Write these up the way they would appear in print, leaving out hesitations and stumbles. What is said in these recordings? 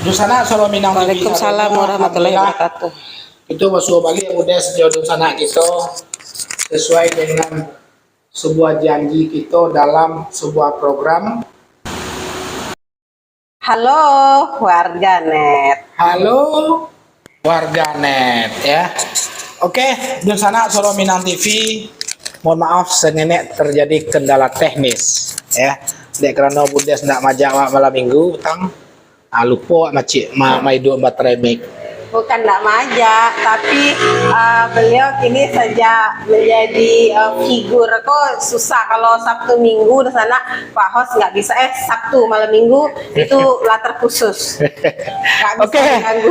Dusana Solo Minang TV. Waalaikumsalam warahmatullahi wabarakatuh. Itu masuk bagi udah sejauh Dusana kita sesuai dengan sebuah janji kita dalam sebuah program. Halo warganet. Halo warganet ya. Oke, Dusana Solo Minang TV. Mohon maaf sengenek terjadi kendala teknis ya. Dek karena Budes ndak majak malam minggu tang lupa macik maidu baterai mic. Bukan tidak majak, tapi beliau kini saja menjadi figur. Kok susah kalau Sabtu Minggu di sana Pak Hos nggak bisa. Sabtu malam Minggu itu latar khusus. Oke,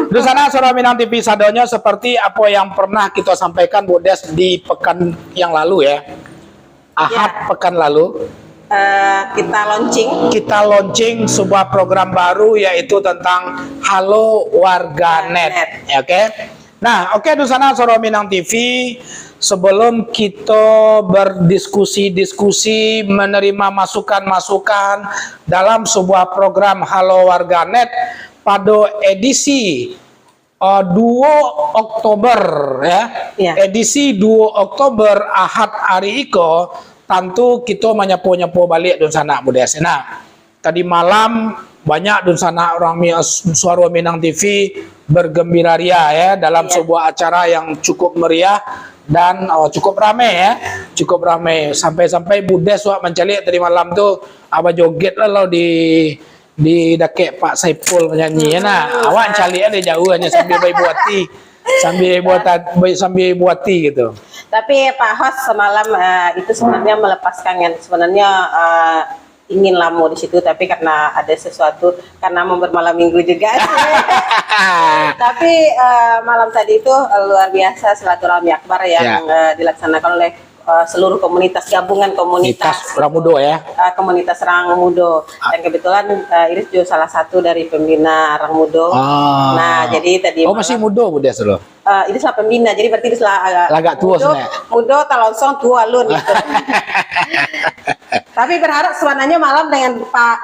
di sana Solo Minang TV sadonya seperti apa yang pernah kita sampaikan Budes di pekan yang lalu ya. Ahad pekan lalu. Kita launching sebuah program baru yaitu tentang Halo Warganet. Oke. Nah, oke Dusana Solo Minang TV, sebelum kita berdiskusi menerima masukan-masukan dalam sebuah program Halo Warganet pada edisi 2 Oktober ya. Edisi 2 Oktober Ahad hari iko tentu kita menyapu balik Dusana Budes. Nah, tadi malam banyak Dusana orang Suara Minang TV bergembira ria ya dalam sebuah acara yang cukup meriah dan cukup ramai ya, cukup ramai sampai Budes wak mencari tadi malam tuh apa joget lah lo di dakek Pak Saiful menyanyi ya. Nah, awak cari ada jauh hanya sambil buati sambil buati gitu. Tapi Pak Hos semalam itu sebenarnya melepaskan kan, sebenarnya ingin lamu di situ, tapi karena ada sesuatu, karena mau bermalam minggu juga. Tapi malam tadi itu luar biasa silaturahmi akbar yang dilaksanakan oleh seluruh komunitas, gabungan komunitas Rangmudo ya, komunitas Rangmudo, dan kebetulan Iris juga salah satu dari pembina Rangmudo. Nah, jadi tadi masih muda Budes lo. Ini salah pembina, jadi berarti itu salah agak tua sebenarnya. Muda talangsong tua lun gitu. Tapi berharap sebenarnya malam dengan Pak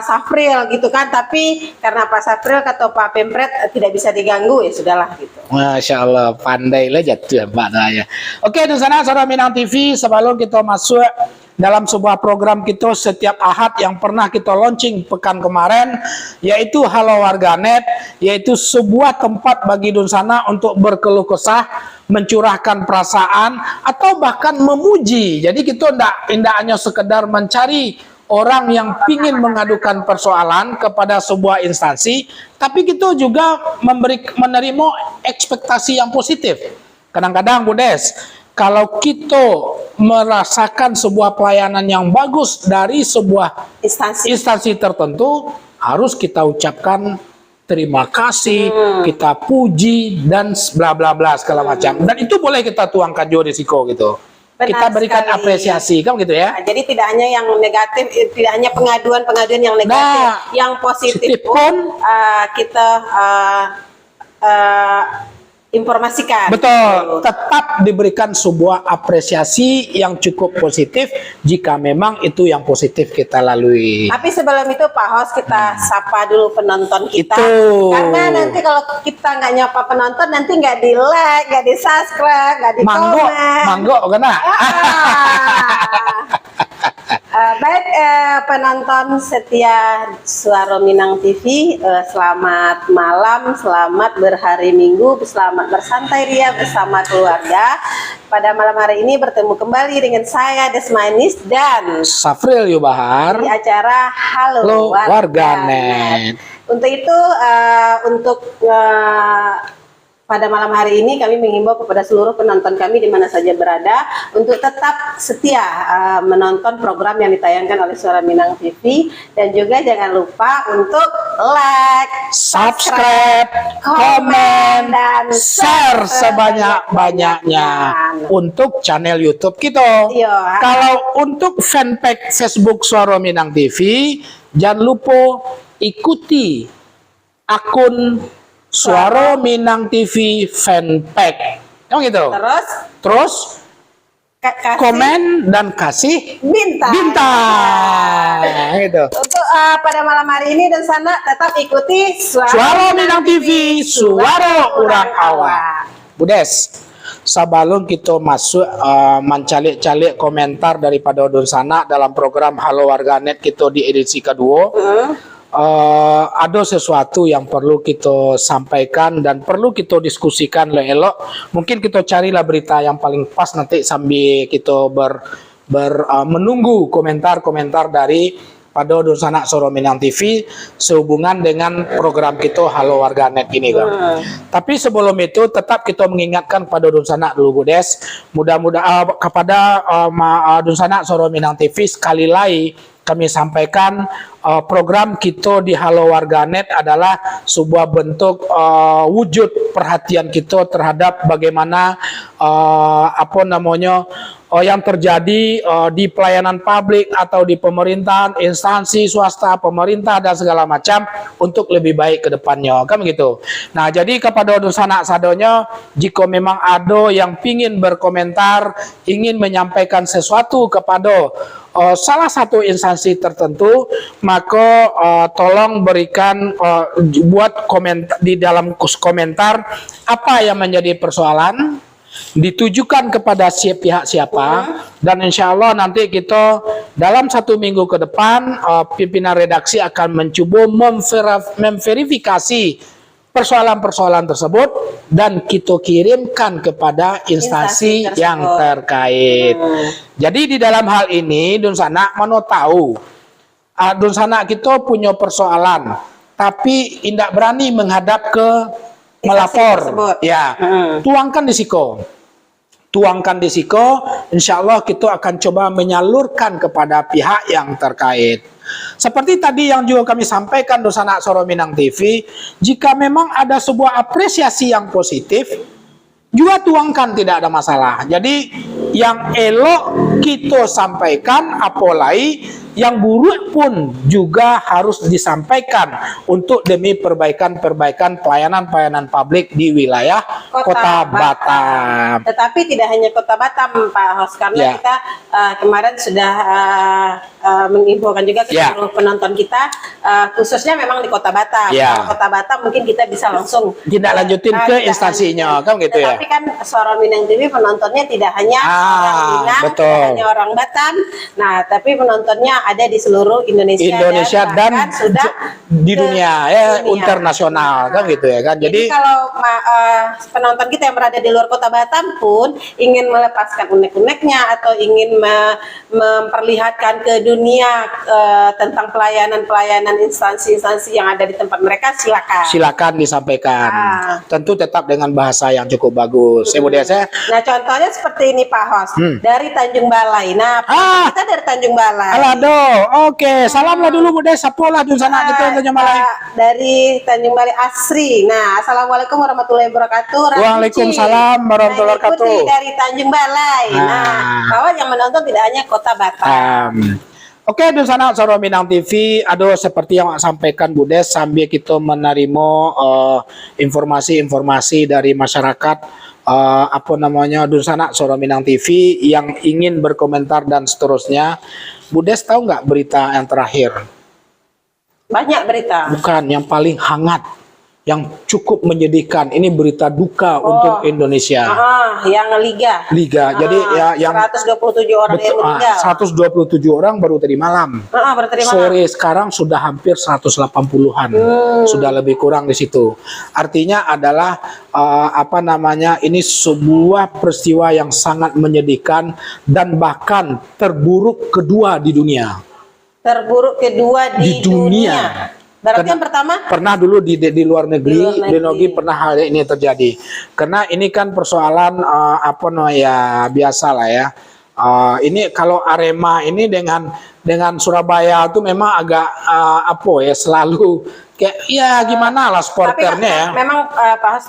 Safril gitu kan, tapi karena Pak Safril kata Pak Pempret tidak bisa diganggu, ya sudahlah gitu. Masya Allah, pandai lah jatuh Pak Naya. Oke, di sana Solo Minang TV, sebelum kita masuk dalam sebuah program kita setiap Ahad yang pernah kita launching pekan kemarin, yaitu Halo Warganet, yaitu sebuah tempat bagi Dusana untuk berkeluh kesah, mencurahkan perasaan, atau bahkan memuji. Jadi kita tidak hanya sekedar mencari orang yang ingin mengadukan persoalan kepada sebuah instansi, tapi kita juga menerima ekspektasi yang positif. Kadang-kadang Budes, kalau kita merasakan sebuah pelayanan yang bagus dari sebuah instansi tertentu, harus kita ucapkan terima kasih, kita puji dan bla bla bla segala macam. Dan itu boleh kita tuangkan juga risiko gitu. Benar kita berikan sekali. Apresiasi kan gitu ya. Nah, jadi tidak hanya yang negatif, tidak hanya pengaduan yang negatif, yang positif pun kita informasikan. Betul, tetap diberikan sebuah apresiasi yang cukup positif jika memang itu yang positif kita lalui. Tapi sebelum itu Pak Hos, kita sapa dulu penonton kita. Karena nanti kalau kita nggak nyapa penonton, nanti nggak di like, nggak di subscribe, nggak di komen. Manggo kena. Baik penonton setia Suara Minang TV, selamat malam, selamat berhari Minggu, selamat bersantai ria bersama keluarga. Pada malam hari ini bertemu kembali dengan saya Desmanis dan Safril Yubahar di acara Halo Warganet. Untuk itu pada malam hari ini kami mengimbau kepada seluruh penonton kami di mana saja berada untuk tetap setia menonton program yang ditayangkan oleh Suara Minang TV, dan juga jangan lupa untuk like, subscribe, komen, dan share sebanyak-banyaknya untuk channel YouTube kita. Kalau untuk fanpage Facebook Suara Minang TV, jangan lupa ikuti akun Suara Minang TV fanpage. Gitu. Terus kasih komen dan kasih bintang. Gitu. Untuk pada malam hari ini dan sana tetap ikuti Suara Minang TV, suara orang awak. Budes, sebelum kita masuk mencalik-calik komentar daripada Odun Sana dalam program Halo Warganet kita di edisi kedua, ada sesuatu yang perlu kita sampaikan dan perlu kita diskusikan elok. Mungkin kita carilah berita yang paling pas nanti sambil kita menunggu komentar-komentar dari pada Odun Sana Soro Minang TV sehubungan dengan program kita Halo Warganet ini kan. Tapi sebelum itu tetap kita mengingatkan pada Odun Sana dulu Budes, mudah-mudahan kepada Odun Sana Soro Minang TV sekali lagi kami sampaikan program kita di Halo Warganet adalah sebuah bentuk wujud perhatian kita terhadap bagaimana yang terjadi di pelayanan publik atau di pemerintahan, instansi swasta, pemerintah dan segala macam untuk lebih baik ke depannya, kan begitu. Nah, jadi kepada Odun Sana sadonya, jika memang ada yang ingin berkomentar, ingin menyampaikan sesuatu kepada salah satu instansi tertentu, maka tolong berikan buat komentar di dalam komentar apa yang menjadi persoalan, ditujukan kepada pihak siapa, dan insya Allah nanti kita dalam 1 minggu ke depan pimpinan redaksi akan mencoba memverifikasi persoalan-persoalan tersebut dan kita kirimkan kepada instansi yang terkait. Jadi di dalam hal ini Dun Sana mau tahu, Dun Sana kita punya persoalan tapi tidak berani menghadap ke melapor, ya, tuangkan di siko, insya Allah kita akan coba menyalurkan kepada pihak yang terkait. Seperti tadi yang juga kami sampaikan Odun Sana Soro Minang TV, jika memang ada sebuah apresiasi yang positif, juga tuangkan, tidak ada masalah. Jadi yang elok kita sampaikan, apalagi yang buruk pun juga harus disampaikan untuk demi perbaikan pelayanan publik di wilayah Kota Batam. Tetapi tidak hanya Kota Batam, Pak Hos, karena kita kemarin sudah menginfokan juga ke seluruh penonton kita, khususnya memang di Kota Batam. Kalau Kota Batam mungkin kita bisa langsung tidak lanjutin ke instansinya, kan gitu ya. Tapi kan Soro Minang TV penontonnya tidak hanya orang Minang, tidak hanya orang Batam. Nah, tapi penontonnya ada di seluruh Indonesia dan sudah di dunia internasional, kan gitu ya kan. Jadi kalau penonton kita yang berada di luar Kota Batam pun ingin melepaskan unek-uneknya atau ingin memperlihatkan ke dunia tentang pelayanan instansi-instansi yang ada di tempat mereka, silakan disampaikan. Tentu tetap dengan bahasa yang cukup bagus. Nah, contohnya seperti ini Pak Hos, dari Tanjung Balai. Nah, kita dari Tanjung Balai. Alado, oke. Salamlah dulu Budes, sapolah Odun Sana gitu Tanjung Balai. Dari Tanjung Balai Asri. Nah, assalamualaikum warahmatullahi wabarakatuh. Waalaikumsalam warahmatullahi wabarakatuh. Dari Tanjung Balai. Nah, bahwa yang menonton tidak hanya Kota Batam. Oke, Odun Sana Soro Minang TV, seperti yang sampaikan Budes sambil kita menerima informasi-informasi dari masyarakat Odun Sana Soro Minang TV yang ingin berkomentar dan seterusnya. Budes tahu nggak berita yang terakhir? Banyak berita. Bukan, yang paling hangat, yang cukup menyedihkan. Ini berita duka untuk Indonesia. Yang Liga. Jadi yang 127 orang yang meninggal. 127 orang baru tadi malam. Sore sekarang sudah hampir 180-an. Sudah lebih kurang di situ. Artinya adalah ini sebuah peristiwa yang sangat menyedihkan dan bahkan terburuk kedua di dunia. Terburuk kedua di dunia. Berarti yang pertama pernah dulu di luar negeri, pernah hal ini terjadi. Karena ini kan persoalan biasa lah ya. Ini kalau Arema ini dengan dengan Surabaya itu memang agak apa ya, selalu kayak ya gimana lah supporternya ya. Memang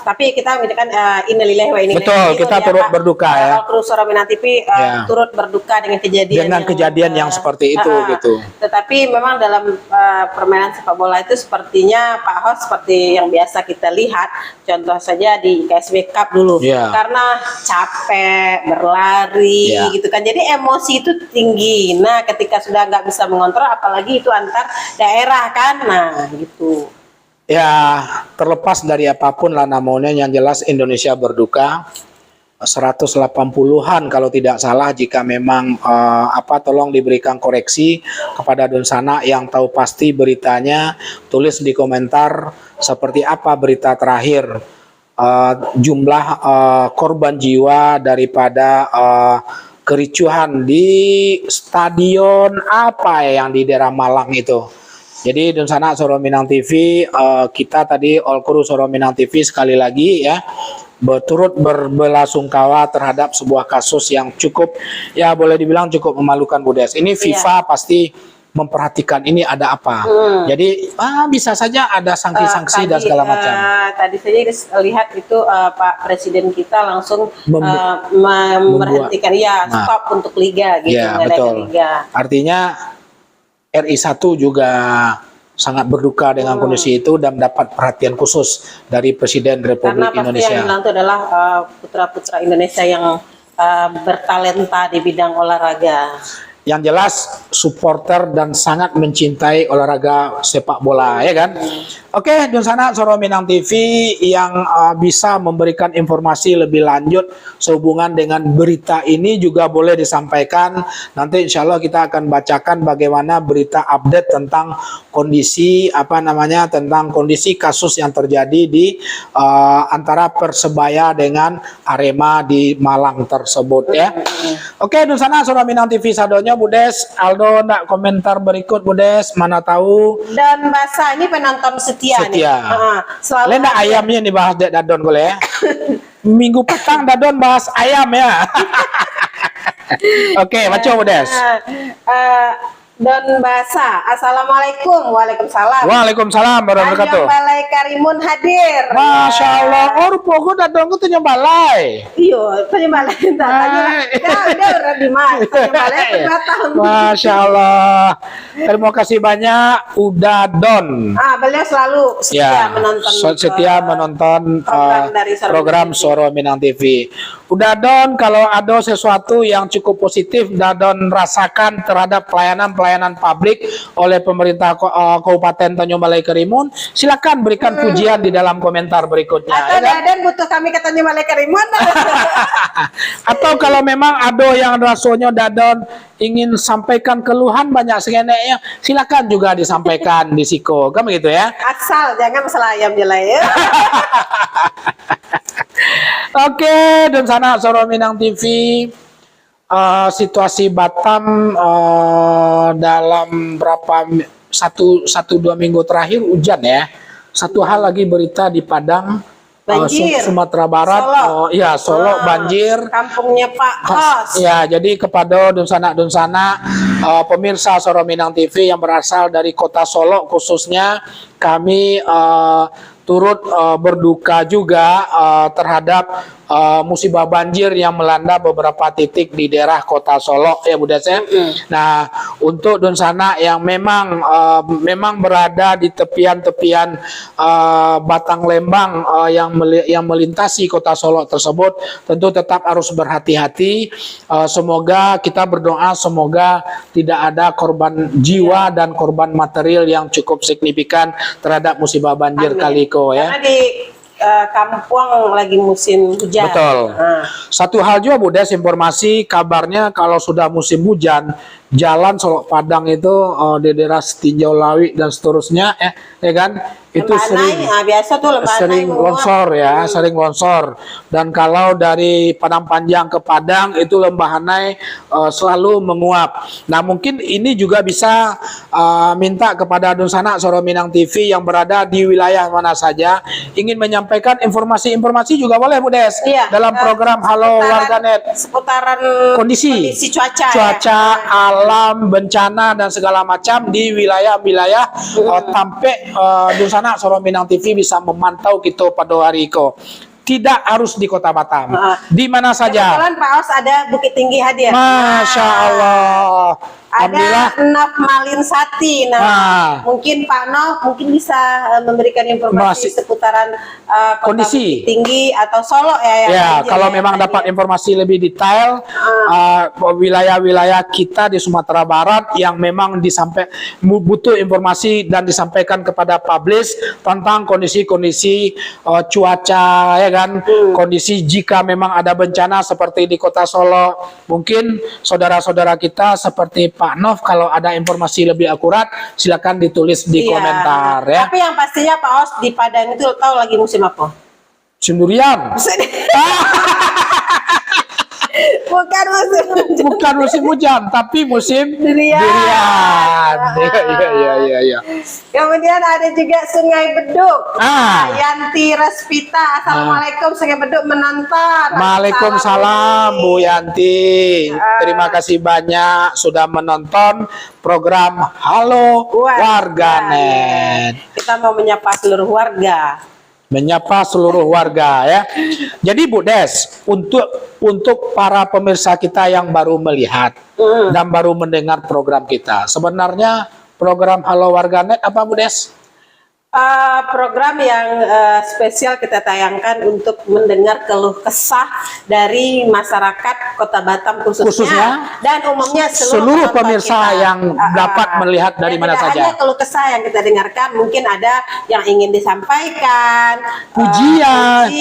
tapi kita kan innalillahi wa inna ilaihi Betul, raji'un kita ya, turut Pak. berduka ya. Kru Suara Minang TV Ya. turut berduka dengan kejadian yang seperti itu gitu. Tetapi memang dalam permainan sepak bola itu sepertinya Pak Hos seperti yang biasa kita lihat, contoh saja di KSW Cup dulu, Ya. karena capek berlari Ya. gitu kan, jadi emosi itu tinggi. Nah, ketika sudah nggak bisa mengontrol, apalagi itu antar daerah kan, nah gitu. Ya, terlepas dari apapun lah namanya, yang jelas Indonesia berduka. 180-an kalau tidak salah, jika memang tolong diberikan koreksi kepada Donsana yang tahu pasti beritanya, tulis di komentar seperti apa berita terakhir, jumlah korban jiwa daripada kericuhan di stadion apa ya yang di daerah Malang itu. Jadi Donsana Soro Minang TV, kita tadi All Crew Soro Minang TV sekali lagi ya berturut berbelasungkawa terhadap sebuah kasus yang cukup, ya boleh dibilang cukup memalukan, Bu Des. Ini FIFA pasti memperhatikan ini ada apa. Jadi bisa saja ada sanksi-sanksi dan segala macam. Tadi saya lihat itu Pak Presiden kita langsung memberhentikan stop untuk liga gitu, Ya, betul. Liga. Artinya RI1 juga sangat berduka dengan kondisi itu dan mendapat perhatian khusus dari Presiden Republik Karena pasti Indonesia. yang bilang itu adalah putra-putra Indonesia yang bertalenta di bidang olahraga. Yang jelas supporter dan sangat mencintai olahraga sepak bola, ya kan? Oke, Donsana Soro Minang TV yang bisa memberikan informasi lebih lanjut sehubungan dengan berita ini juga boleh disampaikan. Nanti insya Allah kita akan bacakan bagaimana berita update tentang kondisi tentang kondisi kasus yang terjadi di antara Persebaya dengan Arema di Malang tersebut ya. Oke, Donsana Soro Minang TV sadonya Bu Des. Aldo nak komentar berikut Bu Des, mana tahu. Dan Basa ini penonton setia nih. Selalu Lenda ayamnya dibahas Dek Dadon boleh ya. Minggu petang Dadon bahas ayam ya. Oke, baca Bu Des. Don Basa, Assalamualaikum. Waalaikumsalam. Waalaikumsalam warahmatullahi wabarakatuh. Anjong Balai Karimun hadir. Masya Allah, rupo Dadon ku tanya balai. Iyo, tanya balai tanya. Udah di mana? Tanya balai pendatang. Masya Allah. Terima kasih banyak Uda Don. Beliau selalu setia menonton program Soro Minang TV. Uda Don, kalau ada sesuatu yang cukup positif Dadon rasakan terhadap pelayanan publik oleh pemerintah Kabupaten Tanjung Balai Karimun, silakan berikan pujian di dalam komentar berikutnya. Atau Dadan butuh kami ke Tanjung Balai Karimun. Atau kalau memang ada yang rasanya Dadon ingin sampaikan keluhan banyak segeneknya, silakan juga disampaikan di Siko, kan begitu ya? Asal jangan masalah ayam jelai ya. Oke, Donsana Soro Minang TV. Situasi Batam dalam satu dua minggu terakhir hujan ya. Satu hal lagi berita di Padang, banjir. Sumatera Barat, Solo banjir. Kampungnya Pak Hos. Ya, jadi kepada Donsana pemirsa Soro Minang TV yang berasal dari kota Solo khususnya, kami turut berduka juga terhadap musibah banjir yang melanda beberapa titik di daerah kota Solo ya Bu Des. Nah, untuk Donsana yang memang berada di tepian-tepian Batang Lembang yang melintasi kota Solo tersebut, tentu tetap harus berhati-hati. Semoga kita berdoa semoga tidak ada korban jiwa dan korban material yang cukup signifikan terhadap musibah banjir kali ya. Karena di kampung lagi musim hujan. Betul. Satu hal juga Bu Des, informasi kabarnya kalau sudah musim hujan, jalan Solo Padang itu di daerah Setinjau Lawi dan seterusnya ya kan, itu sering biasa tuh Lembahanai sering longsor ya, sering longsor. Dan kalau dari Padang Panjang ke Padang itu Lembahanai selalu menguap. Nah, mungkin ini juga bisa minta kepada Dunsana Soro Minang TV yang berada di wilayah mana saja ingin menyampaikan informasi-informasi juga boleh Bu Des dalam program Halo Warganet seputaran kondisi cuaca, alam, bencana dan segala macam di wilayah-wilayah sampai Dunsana Soro Minang TV bisa memantau kita pada hari itu. Tidak harus di Kota Batam, di mana saja. Kebetulan Pak Aus ada Bukit Tinggi hadir. Masya Allah. Ada Naf Malin Sati. Mungkin Pak Nov mungkin bisa memberikan informasi seputaran kondisi Bukit Tinggi atau Solo ya. Kalau memang dapat informasi lebih detail wilayah-wilayah kita di Sumatera Barat yang memang butuh informasi dan disampaikan kepada publish tentang kondisi-kondisi cuaca ya kan, kondisi jika memang ada bencana seperti di Kota Solo, mungkin saudara-saudara kita seperti Pak Nov kalau ada informasi lebih akurat silakan ditulis di komentar ya. Tapi yang pastinya Pak Os di Padang itu tahu lagi musim apa? Musim durian. Bukan musim hujan, tapi musim durian. Iya. Kemudian ada juga Sungai Beduk. Yanti Respita, assalamualaikum Sungai Beduk menonton. Waalaikumsalam Bu Yanti. Terima kasih banyak sudah menonton program Halo Warganet. Kita mau menyapa seluruh warga. Ya. Jadi Bu Des, untuk para pemirsa kita yang baru melihat dan baru mendengar program kita, sebenarnya program Halo Warganet apa Bu Des? Program yang spesial kita tayangkan untuk mendengar keluh kesah dari masyarakat Kota Batam khususnya dan umumnya seluruh pemirsa yang dapat melihat dari mana saja. Tidak hanya keluh kesah yang kita dengarkan, mungkin ada yang ingin disampaikan, pujian.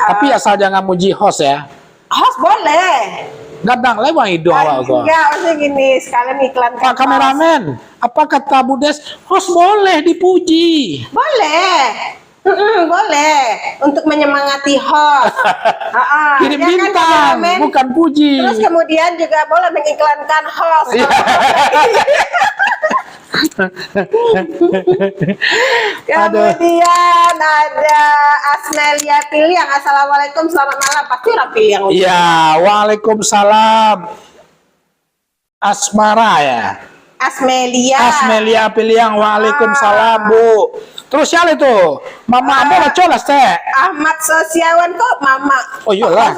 Tapi asal jangan muji host ya. Host boleh. Gadang lewat hidung awak gua. Enggak, maksudnya gini, sekalian iklan. Pak kameramen, apa kata Bu Des? Host boleh dipuji. Boleh. Boleh untuk menyemangati host. Kirim bintang, bukan puji. Terus kemudian juga boleh mengiklankan host. Kemudian ada Asmelia Piliang, assalamualaikum selamat malam. Pasti orang Piliang. Iya, waalaikumsalam. Asmara ya. Asmelia Piliang, waalaikumsalam Bu. Terus siapa itu? Mama Ambo bacolas teh. Ahmad Sosiawan kok mama. Oh iyalah.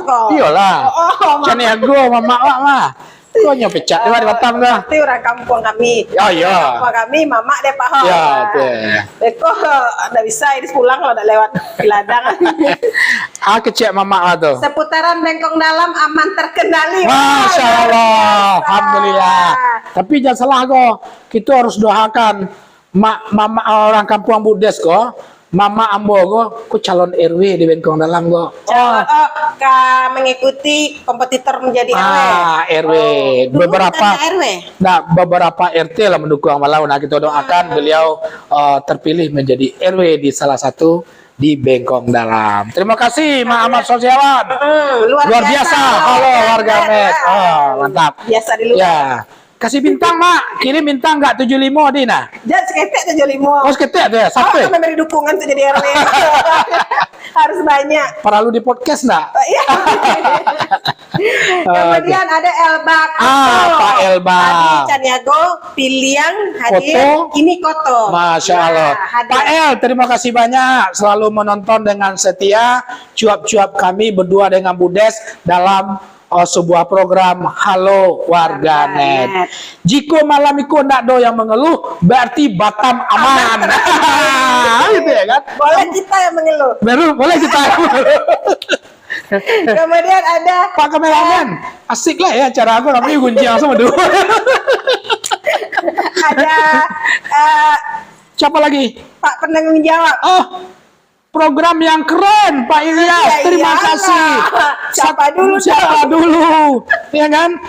Cani aku mama wak mah. Kok nyopecak di Batam dah. Itu orang kampung kami. Oh iya. Kampung kami mama deh Pak. Ya, oke. Beko enggak bisa ini pulang kalau enggak lewat ladang. Kecek mama lah tuh. Seputaran Bengkong Dalam aman terkendali. Masya Allah. Alhamdulillah. Tapi jangan salah kok. Kita harus doakan mama orang kampung Budes kok. Mama Ambo kok calon RW di Bengkong Dalam kok. Mengikuti kompetitor menjadi RW. RW. Beberapa RT lah mendukung malau. Nah, kita doakan beliau terpilih menjadi RW di salah satu di Bengkong Dalam. Terima kasih Mak Ahmad Sosiawan. Luar biasa. Halo Warganet. Mantap. Biasa di luar. Ya. Kasih bintang Mak, kirim bintang nggak 75 Dina? Jangan seketek 75. Oh seketek deh, sampai. Memberi dukungan untuk jadi RW. Harus banyak. Perlu di podcast nggak? Iya. Kemudian ada Elba. Pak Elba. Tadi Caniago Piliang hadir. Ini Koto. Masya Allah. Pak El, terima kasih banyak selalu menonton dengan setia cuap-cuap kami berdua dengan Budes dalam sebuah program Halo Warganet. Jika malam itu ndak do yang mengeluh, berarti Batam aman. Gitu ya kan? Boleh kita yang mengeluh. Boleh kita yang mengeluh. Kemudian ada Pak kameramen, asik lah ya cara aku namanya gunci langsung aduh. Ada siapa lagi? Pak penanggung jawab. Program yang keren Pak Ilyas, terima kasih. Siapa dulu? Ya kan?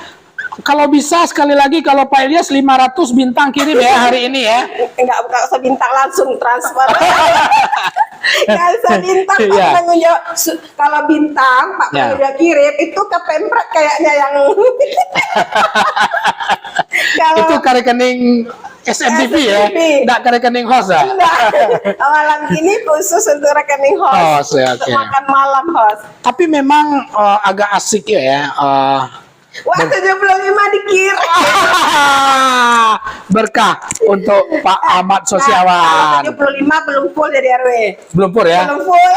Kalau bisa sekali lagi kalau Pak Ilyas 500 bintang kirim ya hari ini ya. Enggak usah bintang, langsung transfer. Enggak usah bintang, Pak Iya. penanggung jawab. Kalau bintang Pak Ya. penanggung jawab kirim itu ke Pemprov kayaknya yang kalau Itu ke rekening SMTV ya, SMTV. enggak ke rekening host ya. enggak, malam ini khusus untuk rekening host, Host, ya, untuk oke. makan malam host. Tapi memang agak asik ya. Wah, 75 dikirim. Berkah untuk Pak Ahmad Nah, Sosiawan. 75 belum full jadi RW. Belum pur ya. Belum full.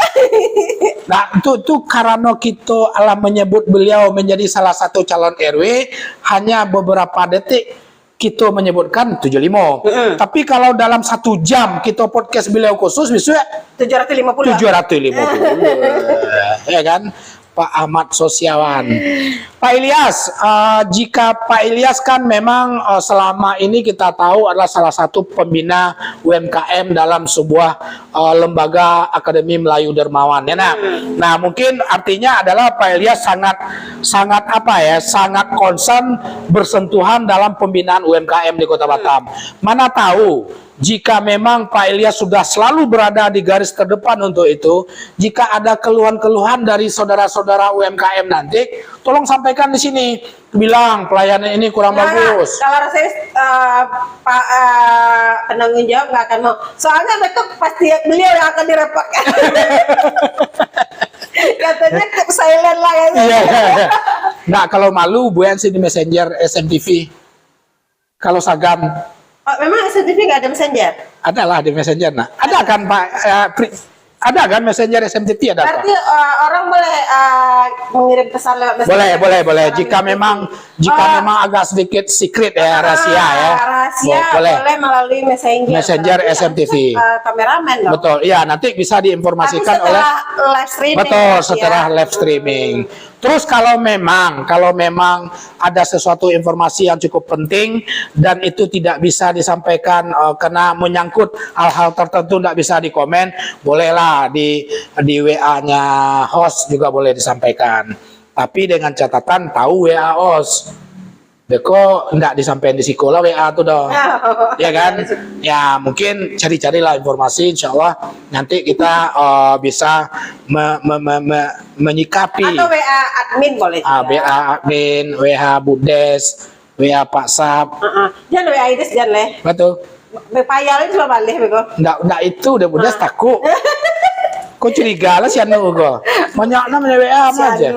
Nah, itu karena kita alam menyebut beliau menjadi salah satu calon RW hanya beberapa detik kita menyebutkan 75. Tapi kalau dalam 1 jam kita podcast beliau khusus bisa 750. 750. Ya kan? Pak Ahmad Sosiawan. Pak Ilyas, jika Pak Ilyas kan memang selama ini kita tahu adalah salah satu pembina UMKM dalam sebuah lembaga Akademi Melayu Dermawan ya. Nah, mungkin artinya adalah Pak Ilyas sangat apa ya, sangat concern bersentuhan dalam pembinaan UMKM di Kota Batam. Mana tahu jika memang Pak Ilyas sudah selalu berada di garis terdepan untuk itu, jika ada keluhan-keluhan dari saudara-saudara UMKM nanti, tolong sampaikan di sini. Bilang pelayanan ini kurang bagus. Kalau rasanya Pak penanggung jawab nggak akan mau. Soalnya betul pasti beliau yang akan direpotkan. Katanya silent lah ya. Iya. Nah, kalau malu Bu Yansi di Messenger SMTV. Kalau Sagam Oh, memang SMTV nggak ada messenger? adalah di Messenger. Nah, ada kan Pak? Ada kan Messenger SMTV ada Pak? Berarti orang boleh mengirim pesan lewat messenger? Boleh. Jika memang agak sedikit secret ya, rahasia ya. Rahasia boleh melalui messenger Messenger SMTV. Kameramen dong. Betul. Iya, nanti bisa Tapi diinformasikan oleh setelah live streaming. betul ya. setelah live streaming. Terus kalau memang ada sesuatu informasi yang cukup penting dan itu tidak bisa disampaikan karena menyangkut hal-hal tertentu tidak bisa dikomen, bolehlah di WA-nya host juga boleh disampaikan. Tapi dengan catatan tahu WA host. Beko enggak disampaikan di sekolah WA tuh dong. Ya kan? Ya mungkin cari-carilah informasi, insya Allah nanti kita bisa menyikapi. Atau WA admin boleh juga. WA admin, WA Budes, WA Pak Sap. Jangan WA Ides, jangan leh. Betul. Bepayalin cuma balik beko. Enggak itu udah Budes takut. Kok curiga lah si anu kok. Banyaknya WA apa aja.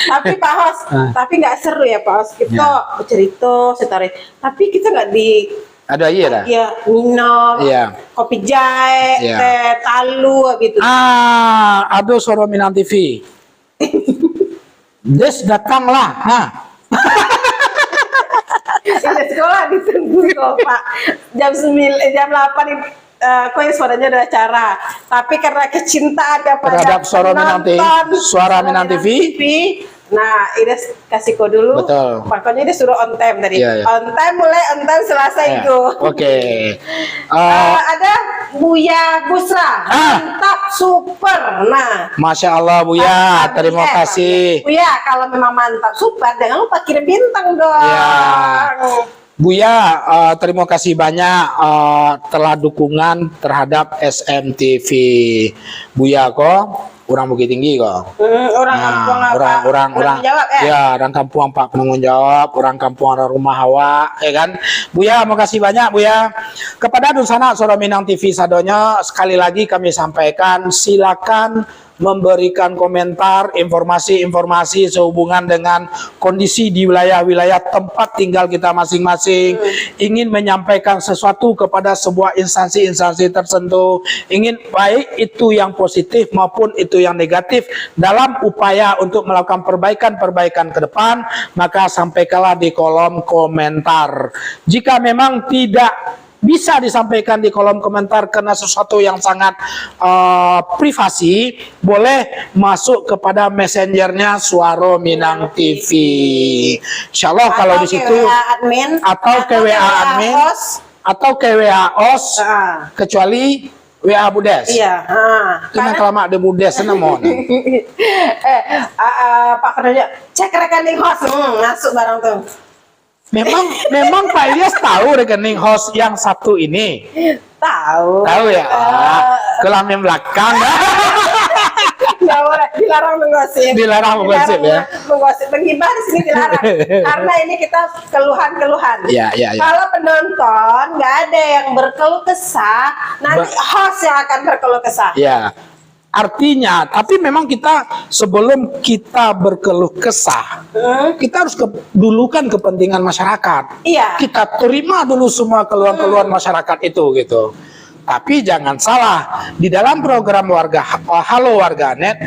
Tapi Pak Hos, tapi nggak seru ya Pak Hos. Kita cerita, setari. Tapi kita nggak di Ada iya dah. ya minum, Iya. kopi jahe, Iya. teh talu gitu. Aduh Soro Minang TV. Des datanglah. Nah, Ini sekolah ditunggu kok Pak. Jam 8 kok suaranya ada acara. Tapi karena kecintaan terhadap Soro Minang TV, Suara Minang TV. Nah, Ines kasih kode dulu. Betul. Pokoknya dia suruh on time tadi. Iya, iya. On time mulai on time Selasa Ya, itu. Oke. Ada Buya Busra. Mantap, super. Nah, Masya Allah Buya, mantap, terima Buya. kasih. Buya, kalau memang mantap, super. Jangan lupa kirim bintang dong. Ya. Buya, terima kasih banyak telah dukungan terhadap SMTV. Buya kok, orang Bukit Tinggi kok. Orang kampung apa? orang jawab ya. ya orang kampung Pak penanggung jawab, orang kampung orang rumah Hawa, ya kan. Buya, makasih banyak Buya. Kepada Dusana Soro Minang TV sadonya sekali lagi kami sampaikan, silakan memberikan komentar, informasi-informasi sehubungan dengan kondisi di wilayah-wilayah tempat tinggal kita masing-masing, ingin menyampaikan sesuatu kepada sebuah instansi-instansi tertentu, ingin baik itu yang positif maupun itu yang negatif dalam upaya untuk melakukan perbaikan-perbaikan ke depan, maka sampaikanlah di kolom komentar. Jika memang tidak bisa disampaikan di kolom komentar karena sesuatu yang sangat privasi, boleh masuk kepada messengernya Suara Minang TV. Insya Allah kalau di situ admin atau ke WA admin host. atau ke WA OS, kecuali WA Budes. Iya. Kena kelamaan de Budes namun. Pak Kerja cek rekening host, masuk barang tuh. Memang Pak Ilyas tahu rekening host yang satu ini. Tahu. Tahu ya. Kelamin belakang. Nggak boleh, dilarang menggosip. Dilarang menggosip ya. Menggosip, menghibah di sini dilarang. Karena ini kita keluhan-keluhan. Iya. Kalau penonton nggak ada yang berkeluh kesah, nanti host yang akan berkeluh kesah. Ya. Artinya, tapi memang kita sebelum kita berkeluh kesah, kita harus dulukan kepentingan masyarakat. Iya. Kita terima dulu semua keluhan-keluhan masyarakat itu gitu. Tapi jangan salah, di dalam program Halo Warganet,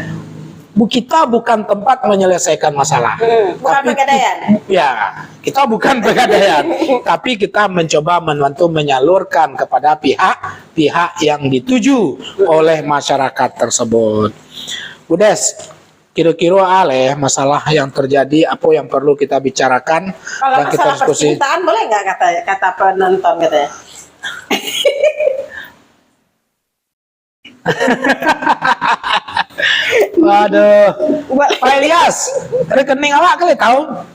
kita bukan tempat menyelesaikan masalah. Bukan pegadaian. Ya, kita bukan pegadaian, tapi kita mencoba membantu menyalurkan kepada pihak-pihak yang dituju oleh masyarakat tersebut. Budes, kira-kira masalah yang terjadi, apa yang perlu kita bicarakan Kalau dan kita masalah diskusi. percintaan boleh nggak kata penonton katanya? Waduh, Pak Ilyas, rekening awak kali tahu?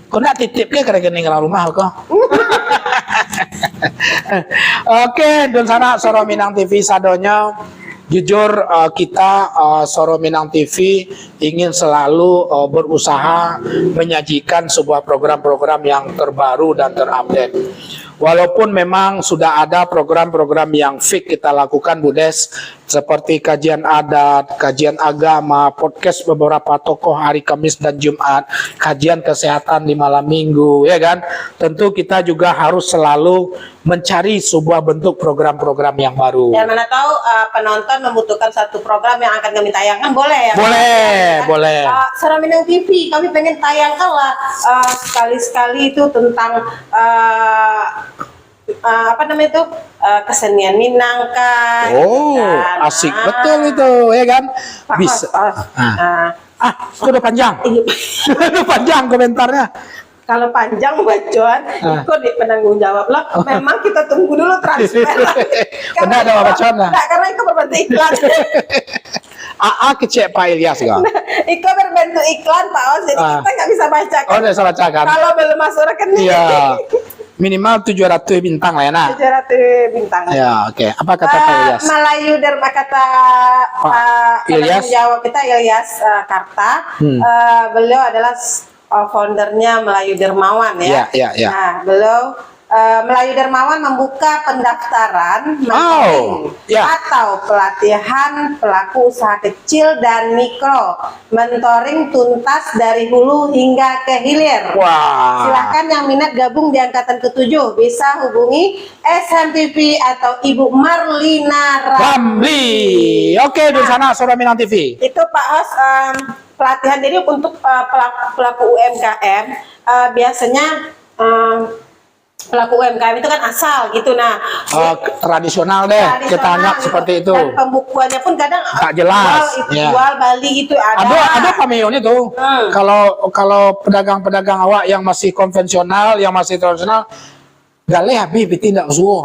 Kau nak titip ke rekening rumah kau? Oke, dan sana Soro Minang TV sadonya. Jujur kita Soro Minang TV ingin selalu berusaha menyajikan sebuah program-program yang terbaru dan terupdate. Walaupun memang sudah ada program-program yang fix kita lakukan Budes, seperti kajian adat, kajian agama, podcast beberapa tokoh hari Kamis dan Jumat, kajian kesehatan di malam minggu, ya kan? Tentu kita juga harus selalu mencari sebuah bentuk program-program yang baru. Dan mana tahu penonton membutuhkan satu program yang akan kami tayangkan, boleh ya? Boleh. Soro Minang TV, kami pengen tayangkan lah sekali-sekali itu tentang apa namanya itu kesenian Minang kan. Asik betul itu, ya kan? Bisa. Udah panjang. Udah panjang komentarnya. Kalau panjang bacaan, ikut di penanggung jawab lah. Memang kita tunggu dulu transfer. Benar ada bacaan lah. Nah, karena itu berbentuk iklan. Kecek Pak Ilyas kan. Itu berbentuk iklan Pak Os, jadi kita nggak bisa baca kan. Nggak bisa baca kan. Kalau belum masuk rekening. Iya. Minimal 700 bintang lah ya nak. 700 bintang. Ya oke. Apa kata Pak Ilyas? Melayu Dharma kata Ilyas. Jawab kita Ilyas Karta. Beliau adalah foundernya Melayu Dermawan ya. Iya. Nah, beliau Melayu Dermawan membuka pendaftaran atau pelatihan pelaku usaha kecil dan mikro, mentoring tuntas dari hulu hingga ke hilir. Wah. Silahkan yang minat gabung di angkatan ke-7 bisa hubungi SMTV atau Ibu Marlina Ramli. Oke, di sana Soro Minang TV. Itu Pak Os, pelatihan jadi untuk pelaku UMKM biasanya pelaku UMKM itu kan asal gitu. Nah, tradisional deh kita anggap seperti itu. Dan pembukuannya pun kadang tak jelas. Jual Bali itu ada pamion itu. Kalau pedagang-pedagang awak yang masih konvensional, yang masih tradisional, galeh habis tidak usuh.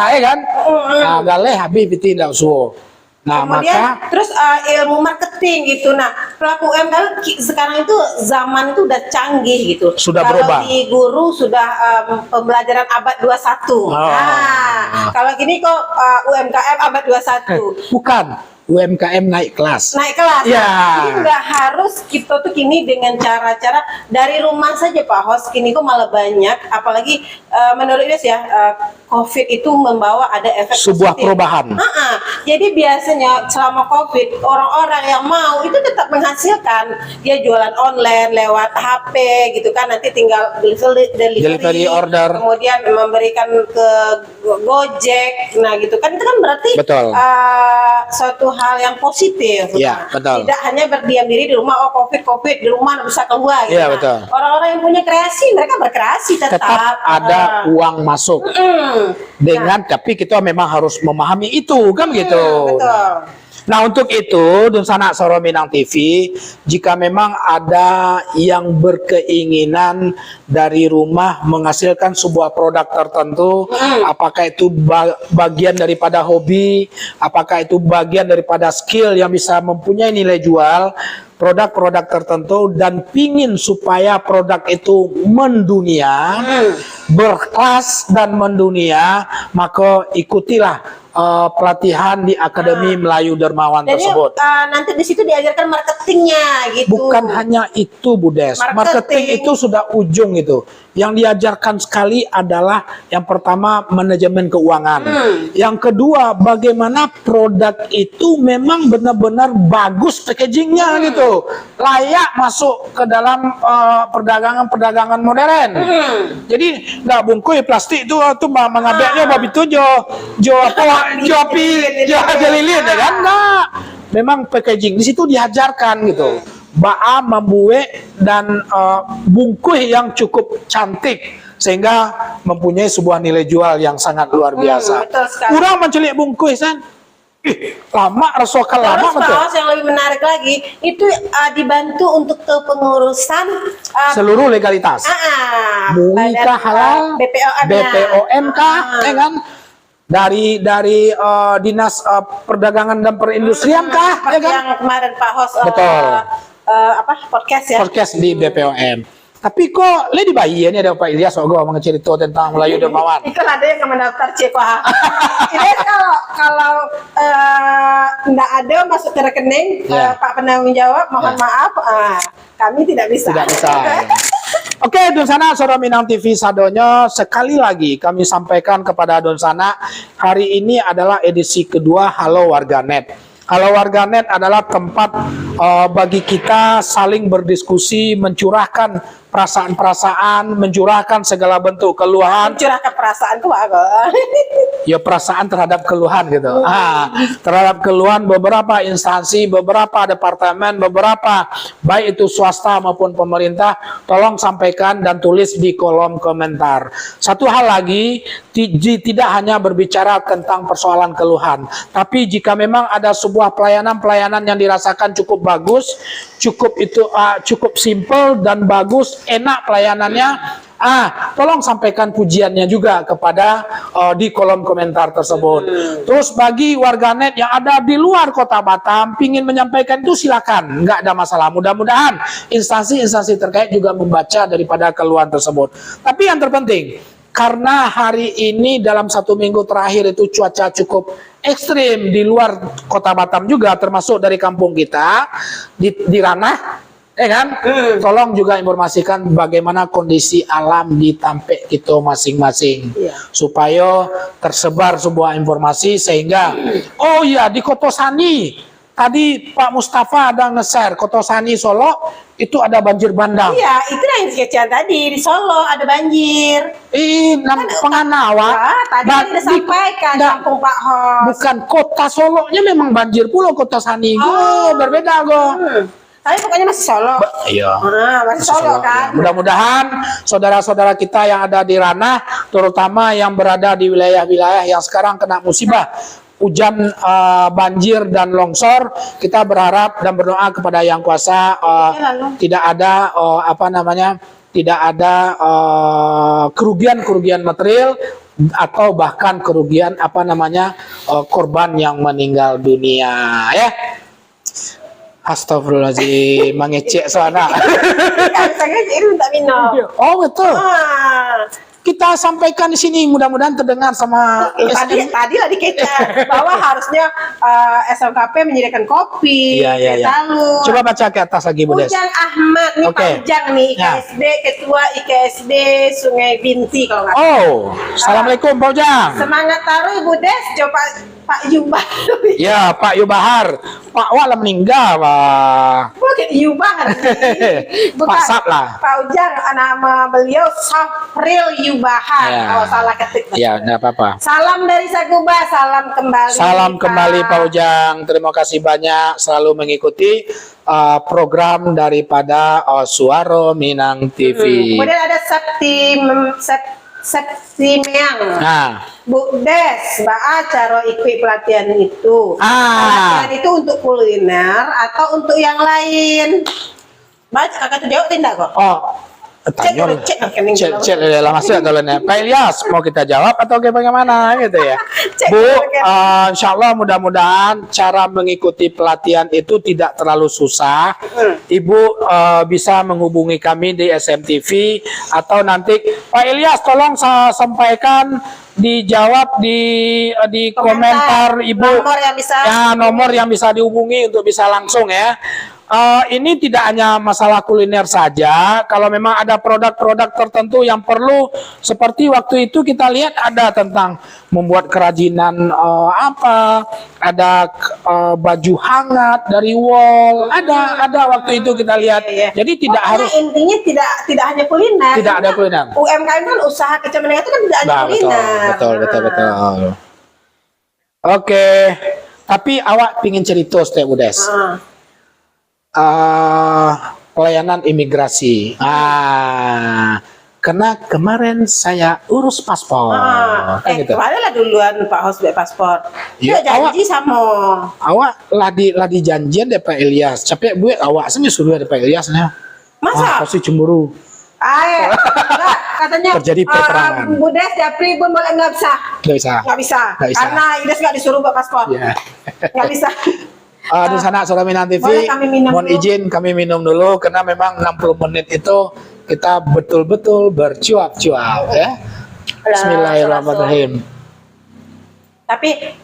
Ya kan? Galeh habis tidak usuh. Nah, kemudian terus ilmu marketing gitu. Nah, pelaku UMKM sekarang itu zaman itu udah canggih gitu. Sudah kalau berubah. Di guru sudah pembelajaran abad 21. Kalau gini kok UMKM abad 21. Bukan. UMKM naik kelas. Naik kelas. Ya. Jadi nggak harus kita tuh kini dengan cara-cara dari rumah saja Pak Host. Kini kok malah banyak, apalagi menurut Ilyas ya, COVID itu membawa ada efek sebuah positif. Perubahan. Jadi biasanya selama COVID orang-orang yang mau itu tetap menghasilkan. Dia jualan online lewat HP gitu kan, nanti tinggal delivery order, kemudian memberikan ke Gojek. Nah gitu kan, itu kan berarti suatu hal yang positif. Ya, betul. Tidak hanya berdiam diri di rumah, COVID di rumah bisa keluar gitu. Ya, betul. Orang-orang yang punya kreasi, mereka berkreasi tetap ada uang masuk. Tapi kita memang harus memahami itu kan gitu. Betul. Nah, untuk itu, Dunsana Soro Minang TV, jika memang ada yang berkeinginan dari rumah menghasilkan sebuah produk tertentu, apakah itu bagian daripada hobi, apakah itu bagian daripada skill yang bisa mempunyai nilai jual, produk-produk tertentu, dan pingin supaya produk itu mendunia, berkelas dan mendunia, maka ikutilah pelatihan di Akademi Melayu Dermawan Jadi tersebut. nanti di situ diajarkan marketingnya gitu. Bukan hanya itu, Bu Des. Marketing itu sudah ujung itu. Yang diajarkan sekali adalah yang pertama manajemen keuangan. Yang kedua, bagaimana produk itu memang benar-benar bagus packagingnya gitu, layak masuk ke dalam perdagangan modern. Jadi nggak bungkus plastik itu mengabeknya babi itu jo lilin ya kan, nggak. Memang packaging di situ diajarkan gitu. Baa membuat dan bungkus yang cukup cantik sehingga mempunyai sebuah nilai jual yang sangat luar biasa. Betul sekali. Kurang mencelik bungkus kan? Lama rasokan lama Terus betul. Paus, yang lebih menarik lagi itu dibantu untuk kepengurusan Seluruh legalitas. MUI kah halal, BPOM kah, ya kan? Dari Dinas Perdagangan dan Perindustrian kah, ya kan? Yang kemarin Pak Hos Betul. podcast ya. Podcast di BPOM. Tapi kok le di bayi ini ada Pak Ilyas Ogo mencerita tentang Melayu Dermawan. Itu ada yang mendaftar CPH. Ini kalau nggak ada masuk ke rekening Pak penanggung jawab, mohon maaf, kami tidak bisa. Tidak bisa. Oke, Dunsana Soro Minang TV Sadonyo, sekali lagi kami sampaikan kepada Dunsana, hari ini adalah edisi kedua Halo Warganet. Halo Warganet adalah tempat bagi kita saling berdiskusi, mencurahkan perasaan-perasaan, mencurahkan segala bentuk keluhan. Mencurahkan perasaan tuh Ya, perasaan terhadap keluhan gitu. Terhadap keluhan beberapa instansi, beberapa departemen, beberapa baik itu swasta maupun pemerintah, tolong sampaikan dan tulis di kolom komentar. Satu hal lagi, tidak hanya berbicara tentang persoalan keluhan, tapi jika memang ada sebuah pelayanan-pelayanan yang dirasakan cukup bagus, cukup simple dan bagus, enak pelayanannya, tolong sampaikan pujiannya juga kepada di kolom komentar tersebut. Terus bagi warganet yang ada di luar kota Batam pingin menyampaikan itu silakan, nggak ada masalah. Mudah-mudahan instansi-instansi terkait juga membaca daripada keluhan tersebut. Tapi yang terpenting, karena hari ini dalam 1 minggu terakhir itu cuaca cukup ekstrim di luar kota Batam juga, termasuk dari kampung kita di Ranah, ya kan? Tolong juga informasikan bagaimana kondisi alam di Tampek kita masing-masing, supaya tersebar sebuah informasi sehingga oh iya, di Kotosani tadi Pak Mustafa ada nge-share Kotosani Solo itu ada banjir bandang. Iya, itu yang dikecil tadi di Solo ada banjir. Penganawa. Tadi sudah sampaikan kampung Pak Hos. Bukan kota Solonya memang banjir pula, Kotosani berbeda Tapi pokoknya masih Solo. Iya. Masih Solo kan. Mudah-mudahan saudara-saudara kita yang ada di Ranah, terutama yang berada di wilayah-wilayah yang sekarang kena musibah hujan, banjir dan longsor, kita berharap dan berdoa kepada Yang Kuasa tidak ada kerugian-kerugian material atau bahkan kerugian korban yang meninggal dunia, ya. Astagfirullahaladzim, mengecek soalnya. Saya ini minta minum. Oh betul. Kita sampaikan di sini, mudah-mudahan terdengar sama tadi lah dikecek bahwa harusnya SMKP menyediakan kopi. Lalu coba baca ke atas lagi, Bu Des. Ujang Ahmad nih, Pak Ujang nih, IKSD, Ketua IKSD Sungai Binti kalau nggak salah. Assalamualaikum Pak Ujang. Semangat taruh Bu Des, coba Pak Yubahar. Ya, Pak Yubahar. Pak Wala meninggal, Pak. Bukan Yubahar. Pak Sap lah. Pak Ujang, nama beliau Safril Yubahar. Kalau salah ketik. Ya, enggak apa-apa. Salam dari Saguba, salam kembali. Salam kembali Pak Ujang. Terima kasih banyak selalu mengikuti program daripada Suara Minang TV. Kemudian ada Sepsi Meang. Nah, Bu Des, Mbak cara ikut pelatihan itu. Ah. Pelatihan itu untuk kuliner atau untuk yang lain? Mbak, kakak tuh jawab tidak kok? oh, tanya cek lah masuk kalau Pak Ilyas mau kita jawab atau bagaimana gitu ya. Cek Bu, dulu, kan. insya Allah mudah-mudahan cara mengikuti pelatihan itu tidak terlalu susah. Ibu bisa menghubungi kami di SMTV atau nanti Pak Ilyas tolong saya sampaikan dijawab di komentar Ibu nomor yang bisa nomor yang bisa dihubungi untuk bisa langsung ya. Ini tidak hanya masalah kuliner saja. Kalau memang ada produk-produk tertentu yang perlu, seperti waktu itu kita lihat ada tentang membuat kerajinan ada baju hangat dari wool, ada waktu itu kita lihat. Jadi tidak harus. Intinya tidak hanya kuliner. Tidak ada kuliner. UMKM kan usaha kecil menengah itu kan tidak hanya kuliner. Betul. Oke, tapi awak pingin cerita Teh Udes. Pelayanan imigrasi. Karena kemarin saya urus paspor. Kan gitu. Kemana lah duluan Pak Hos paspor. Ya, Dia janji sama. Awak ladi janjian deh Pak Ilyas. Capek buat awak sendiri suruh ada Pak Ilyas nya. Masa? Pasti cemburu. Enggak, katanya Terjadi peperangan. Bu Des Japri pun boleh nggak bisa. Nggak bisa. Karena Ides nggak disuruh buat paspor. Ya. Nggak bisa. Di sana Suara Minang TV, boleh kami minum mohon dulu. izin kami minum dulu karena memang 60 menit itu kita betul-betul bercuap-cuap ya. Bismillahirrahmanirrahim. Tapi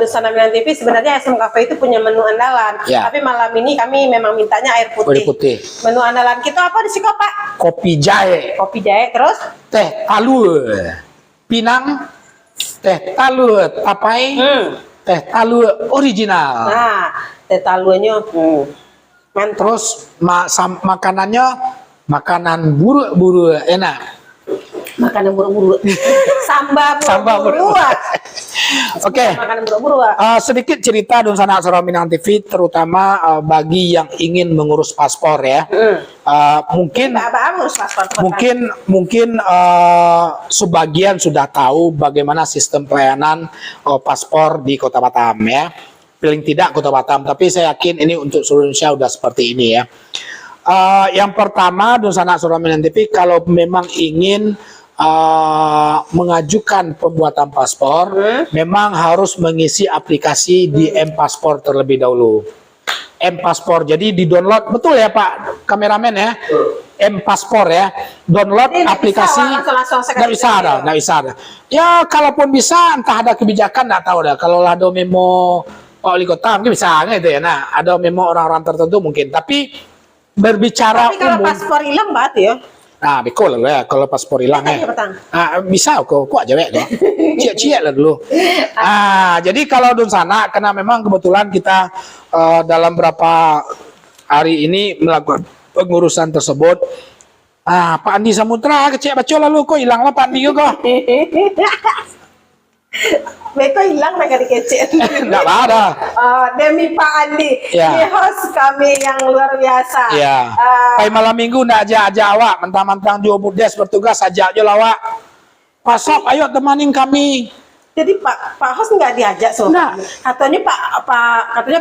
Dusana Minang TV sebenarnya SM Cafe itu punya menu andalan. Ya. Tapi malam ini kami memang mintanya air putih. Air putih. Menu andalan kita apa di sini Pak? Kopi jahe, Kopi jahe terus teh talu, pinang, teh talu tapai, teh talu original. Nah, teh talunya mantap. Terus makanannya makanan buru-buru enak. Makanan buru-buru. Samba buru-buru. Oke. Makanan buru-buru. Sedikit cerita Dun Sana Suara Minang TV terutama bagi yang ingin mengurus paspor ya. Mungkin sebagian sudah tahu bagaimana sistem pelayanan paspor di Kota Batam ya. Paling tidak Kota Batam, tapi saya yakin ini untuk seluruh Indonesia sudah seperti ini ya. Yang pertama Dun Sana Suara Minang TV kalau memang ingin mengajukan pembuatan paspor, memang harus mengisi aplikasi di M-Paspor terlebih dahulu. M-Paspor, jadi di-download, betul ya Pak kameramen ya? M-Paspor ya, download Jadi, aplikasi, nggak bisa ada. Ya kalaupun bisa, entah ada kebijakan, nggak tahu dah. Kalau ada memo Pak Wali Kota mungkin bisa gitu ya. Nah, ada memo orang-orang tertentu mungkin, tapi berbicara tapi kalau paspor hilang berarti ya. Nah, betul lah ya, kalau paspor hilang ya. Bisa kok aja wek dong. Cia-cia lah dulu. Jadi kalau Dun Sana, karena memang kebetulan kita dalam beberapa hari ini melakukan pengurusan tersebut. Pak Andi Samutra kecil baca lalu kok hilang lah Pak Andi kok. Beko hilang mereka dikecil. Enggak ada. Demi Pak Andi, Ya. host kami yang luar biasa. Ya. Kayak malam minggu ndak ajak awak, mentang-mentang dia Budes bertugas ajak aja lawak. Pasok, ayo temanin kami. Jadi Pak host nggak diajak soalnya. Katanya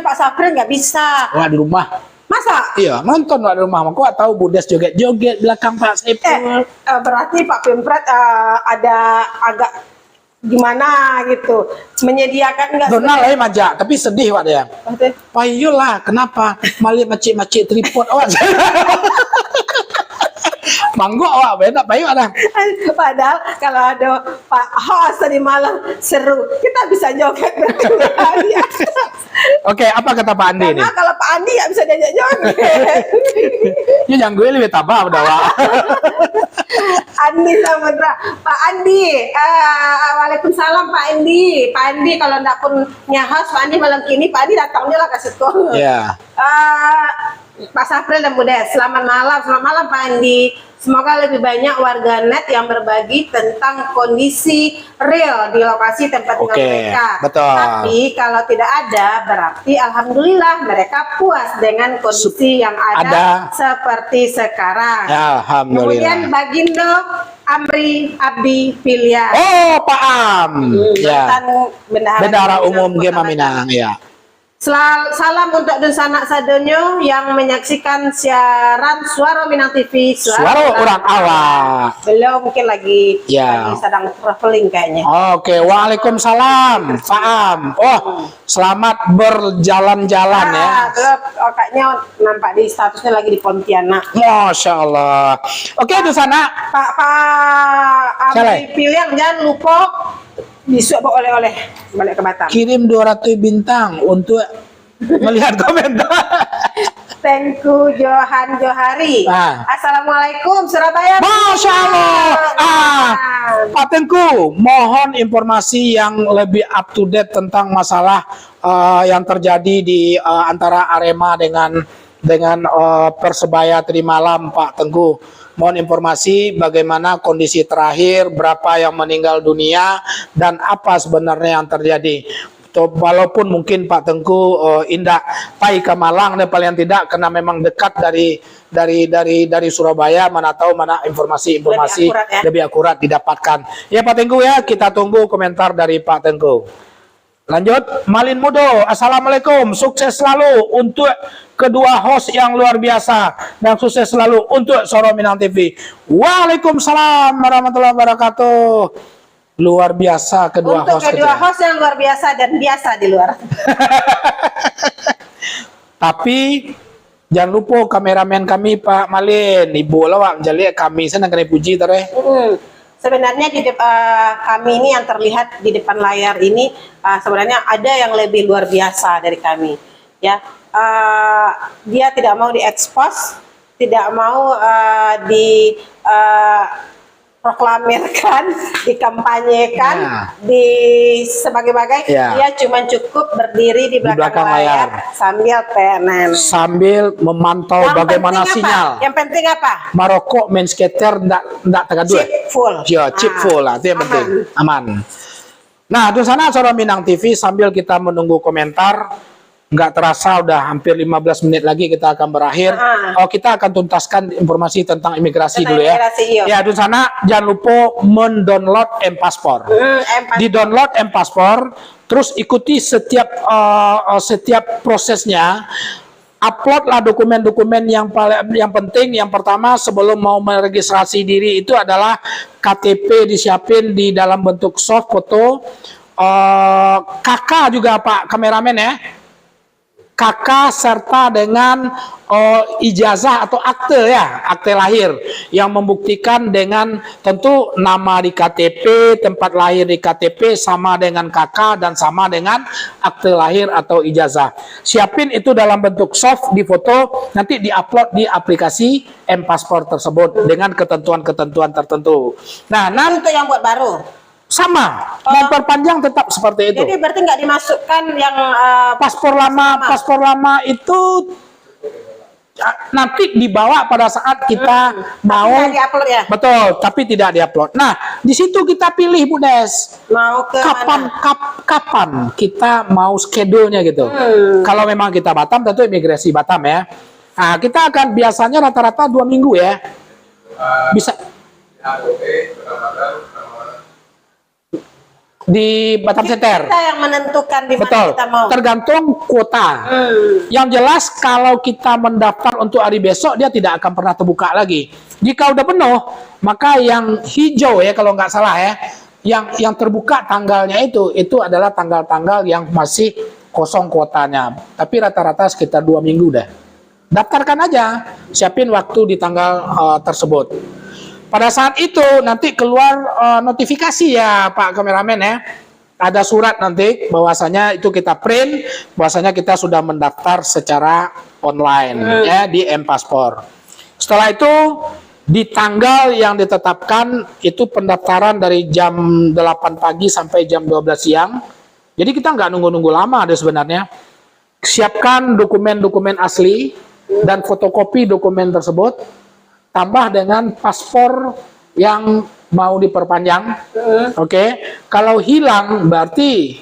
Pak Safri nggak bisa. Wah di rumah. Masa? Iya, nonton di rumah. Aku tahu Budes joget-joget belakang Pak Saiful. Berarti Pak Pempret ada agak gimana gitu menyediakan nggak? Donal majak, tapi sedih Pak dia. Payolah, kenapa? Mali macik-macik tripod awak. Manggo awak beda payu ada. Padahal kalau ada Pak host tadi malam seru, kita bisa joget berdua. Oke, apa kata Pak Andi ini? Karena kalau Pak Andi nggak bisa diajak joget. Ya yang gue lebih tabah udah Pak. Andi Samudra, Pak Andi, waalaikumsalam Pak Andi. Pak Andi kalau nggak pun nyahas Pak Andi malam ini, Pak Andi datangnya lah ke situ. Iya. Pak Safril dan Budes, selamat malam Pak Andi. Semoga lebih banyak warganet yang berbagi tentang kondisi real di lokasi tempat tinggal mereka. Betul. Tapi kalau tidak ada, berarti alhamdulillah mereka puas dengan kondisi yang ada seperti sekarang. Ya, alhamdulillah. Kemudian Bagindo Amri Abdi Pilihan. Oh, Pak Am. Ya. Mantan Bendahara Umum Kota Gema Minang, ya. Salam untuk dun sanak sadonyo yang menyaksikan siaran Suara Minang TV. Suara orang awak. Beliau mungkin lagi Ya. sedang traveling kayaknya. Oke, waalaikumsalam, Pak Am. Oh, selamat berjalan-jalan ya. Beliau kayaknya nampak di statusnya lagi di Pontianak. Masya Allah. Oke, di sana. Pak Saleh. Amri Pilihan, jangan lupa besok bawa oleh-oleh balik ke Batam. Kirim 200 bintang untuk melihat komentar. Thank you Johan Johari. Assalamualaikum Surabaya. Masya Allah. Pak Tengku, mohon informasi yang lebih up to date tentang masalah yang terjadi di antara Arema dengan Persebaya tadi malam, Pak Tengku. Mohon informasi bagaimana kondisi terakhir, berapa yang meninggal dunia, dan apa sebenarnya yang terjadi. Walaupun mungkin Pak Tengku indah pai ke Malang dan paling tidak karena memang dekat dari Surabaya, mana tahu mana informasi lebih akurat didapatkan. Ya Pak Tengku ya, kita tunggu komentar dari Pak Tengku. Lanjut, Malin Mudo, Assalamualaikum, sukses selalu untuk kedua host yang luar biasa dan sukses selalu untuk Suara Minang TV. Waalaikumsalam warahmatullahi wabarakatuh. Luar biasa kedua untuk host. Untuk kedua host yang luar biasa dan biasa di luar. Tapi jangan lupa kameramen kami Pak Malin, Ibu lawak menjadi kami senang kena puji terus. Sebenarnya di kami ini yang terlihat di depan layar ini sebenarnya ada yang lebih luar biasa dari kami. Ya, dia tidak mau diekspos, tidak mau proklamirkan, dikampanyekan, sebagai-bagai. Dia cuma cukup berdiri di belakang layar sambil PNN. Sambil memantau bagaimana sinyal. Yang penting apa? Maroko main skater ndak tegaduh. Chip full. Ya, chip full lah, itu yang penting. Aman. Nah, di sana Suara Minang TV sambil kita menunggu komentar. Nggak terasa udah hampir 15 menit lagi kita akan berakhir. Kita akan tuntaskan informasi tentang imigrasi dulu ya. Ya, di sana jangan lupa mendownload M-Paspor. Di-download M-Paspor, terus ikuti setiap prosesnya. Uploadlah dokumen-dokumen yang penting. Yang pertama sebelum mau meregistrasi diri itu adalah KTP disiapin di dalam bentuk soft foto. KK juga Pak kameramen ya. KK serta dengan ijazah atau akte ya, akte lahir yang membuktikan dengan tentu nama di KTP, tempat lahir di KTP sama dengan KK dan sama dengan akte lahir atau ijazah. Siapin itu dalam bentuk soft di foto, nanti diupload di aplikasi M-Paspor tersebut dengan ketentuan-ketentuan tertentu. Nah, nanti untuk yang buat baru sama, memperpanjang tetap seperti itu. Jadi berarti nggak dimasukkan yang paspor lama itu nanti dibawa pada saat kita mau diupload ya. Betul, tapi tidak diupload. Nah, di situ kita pilih Bu Des. Mau ke kapan kita mau schedule-nya gitu. Kalau memang kita Batam tentu imigrasi Batam ya. Nah, kita akan biasanya rata-rata 2 minggu ya. Bisa di Batam Center. Kita yang menentukan di mana kita mau. Tergantung kuota. Yang jelas kalau kita mendaftar untuk hari besok dia tidak akan pernah terbuka lagi. Jika udah penuh, maka yang hijau ya kalau nggak salah ya, yang terbuka tanggalnya itu adalah tanggal-tanggal yang masih kosong kuotanya. Tapi rata-rata sekitar 2 minggu dah. Daftarkan aja, siapin waktu di tanggal tersebut. Pada saat itu nanti keluar notifikasi ya Pak kameramen ya. Ada surat nanti bahwasanya itu kita print, bahwasanya kita sudah mendaftar secara online ya di M-Paspor. Setelah itu di tanggal yang ditetapkan itu pendaftaran dari jam 8 pagi sampai jam 12 siang. Jadi kita nggak nunggu-nunggu lama ada sebenarnya. Siapkan dokumen-dokumen asli dan fotokopi dokumen tersebut. Tambah dengan paspor yang mau diperpanjang. Oke. Kalau hilang berarti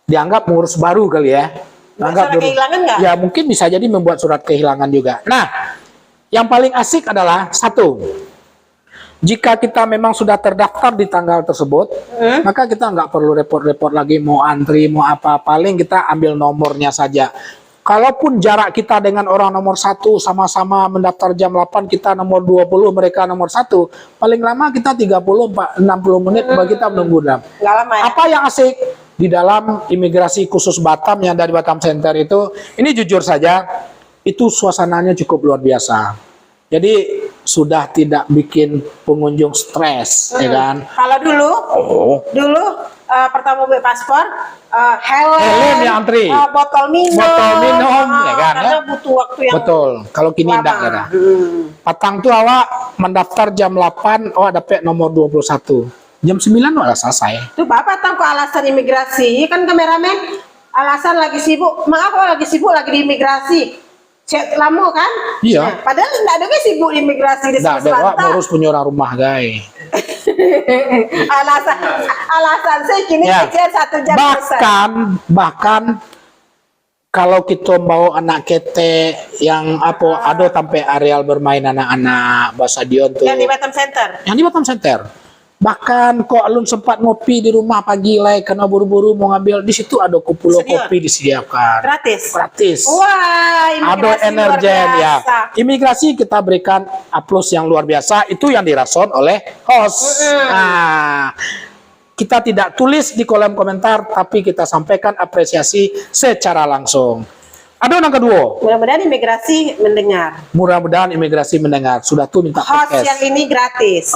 dianggap ngurus baru kali ya. Surat kehilangan nggak? Ya mungkin bisa jadi membuat surat kehilangan juga. Nah, yang paling asik adalah satu. Jika kita memang sudah terdaftar di tanggal tersebut, maka kita nggak perlu repot-repot lagi mau antri, mau apa. Paling kita ambil nomornya saja. Kalaupun jarak kita dengan orang nomor 1 sama-sama mendaftar jam 8, kita nomor 20, mereka nomor 1, paling lama kita 30-60 menit bagi kita menunggu. Nggak lama ya? Apa yang asik di dalam imigrasi khusus Batam yang dari Batam Center itu, ini jujur saja, itu suasananya cukup luar biasa. Jadi sudah tidak bikin pengunjung stres, ya kan? Kalau dulu pertama beli paspor, helm yang antri, botol minum, ya kan? Karena butuh waktu yang betul. Kalau kini enggak ya. Patang tuh awak mendaftar jam 8, dapat nomor 21. Jam 9 udah selesai. Tuh Bapak tahu kok alasan imigrasi, kan kameramen alasan lagi sibuk. Maaf kalau lagi sibuk lagi di imigrasi. Cek lama kan? Iya. Nah, padahal enggak ada sibuk di imigrasi di Enggak ada, ngurus punya rumah, guys. alasan saya kini kecil 1 jam bahkan kalau kita bawa anak kete yang ada sampai areal bermain anak-anak bahasa Dion tuh yang di Batam Center. Yang di Batam Center. Bahkan kok alun sempat ngopi di rumah pagi karena buru-buru mau ngambil, di situ ada kupulo kopi disediakan. Gratis. Wah, ada energen ya. Imigrasi kita berikan aplaus yang luar biasa, itu yang dirason oleh host. Nah, kita tidak tulis di kolom komentar, tapi kita sampaikan apresiasi secara langsung. Ada yang kedua. Mudah-mudahan imigrasi mendengar. Sudah tuh minta host podcast. Yang ini gratis.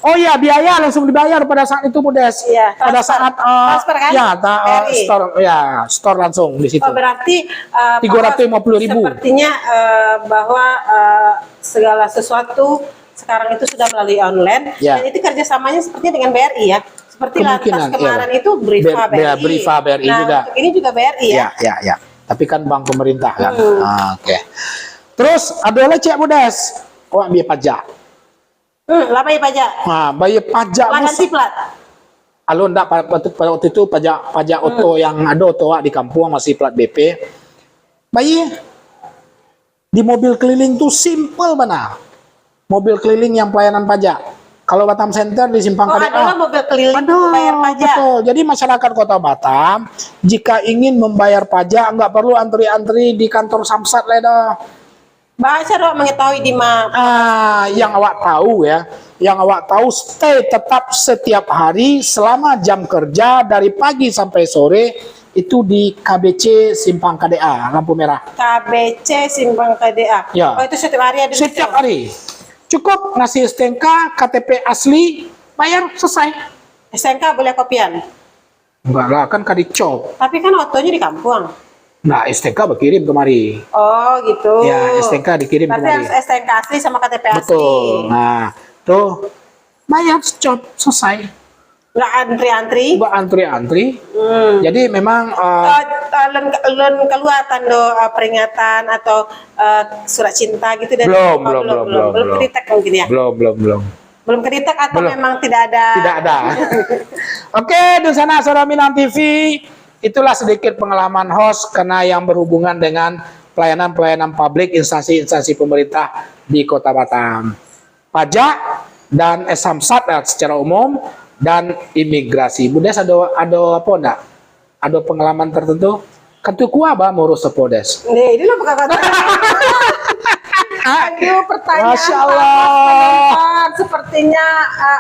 Oh iya, biaya langsung dibayar pada saat itu, Budes. Iya, pada saat transfer kan? Store langsung di situ. Oh, berarti 350.000. Sepertinya bahwa segala sesuatu sekarang itu sudah melalui online, dan itu kerjasamanya sepertinya dengan BRI ya. Seperti lantas kemarin itu Briva BRI. Briva BRI nah, juga. Untuk ini juga BRI ya. Ya. Tapi kan bank pemerintah kan. Oke. Terus ada lagi Cek Budes. Ambil pajak. Lah bayar pajak. Nah, bayar pajak. Ganti plat. Alun enggak pada waktu itu pajak oto yang ada oto di kampung masih plat BP. Bayar. Di mobil keliling tuh simple benar. Mobil keliling yang pelayanan pajak. Kalau Batam Center di Simpang KDA. Ada mobil keliling bayar pajak. Betul. Jadi masyarakat Kota Batam jika ingin membayar pajak nggak perlu antri-antri di kantor Samsat lah. Bahasa doang mengetahui di mana. Yang awak tahu ya, yang awak tahu stay tetap setiap hari selama jam kerja dari pagi sampai sore itu di KBC Simpang KDA lampu merah. KBC Simpang KDA. Ya. Oh itu setiap hari ada. Setiap hari. Cukup ngasih STNK, KTP asli, bayar selesai. STNK boleh kopian? Enggak lah, kan kadicop. Tapi kan otonya di kampung. Nah, STNK berkirim kemari. Oh, gitu. Ya, STNK dikirim berarti kemari. Harus STNK asli sama KTP asli. Betul. Nah, tuh bayar stop selesai. Nggak antri-antri? Nggak antri-antri. Jadi memang lun keluar tanda peringatan atau surat cinta gitu dan belum kedetek mungkin ya. Belum kedetek atau memang tidak ada. Tidak ada. Oke, di sana Suara Minang TV. Itulah sedikit pengalaman host karena yang berhubungan dengan pelayanan-pelayanan publik instansi-instansi pemerintah di Kota Batam. Pajak dan Samsat secara umum dan imigrasi. Budes ada apa enggak? Ada pengalaman tertentu? Ketua apa ngurus sepodes? Nih, ini lo bukan kata. Aduh, pertanyaan Masya Allah. Sepertinya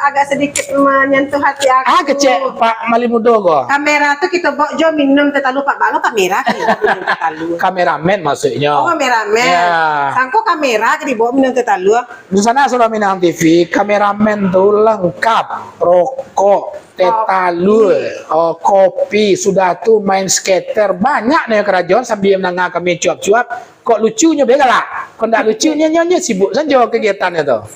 agak sedikit menyentuh hati aku. Kecil Pak Malimudo kok. Kamera tuh kita bawa jo minum tetalu Pak Balo kamera tetalu. Kameramen maksudnya. Oh, kameramen. Ya. Sangko kamera ke dibawa minum tetalu. Di sana Suara Minang TV, kameramen tuh lengkap, rokok, tetalu, kopi, sudah tuh main skater, banyak nih kerajaan sambil menengah kami cuap-cuap. Kok lucunya beda lah. Kok enggak lucunya nyonya sibuk saja kegiatannya tuh.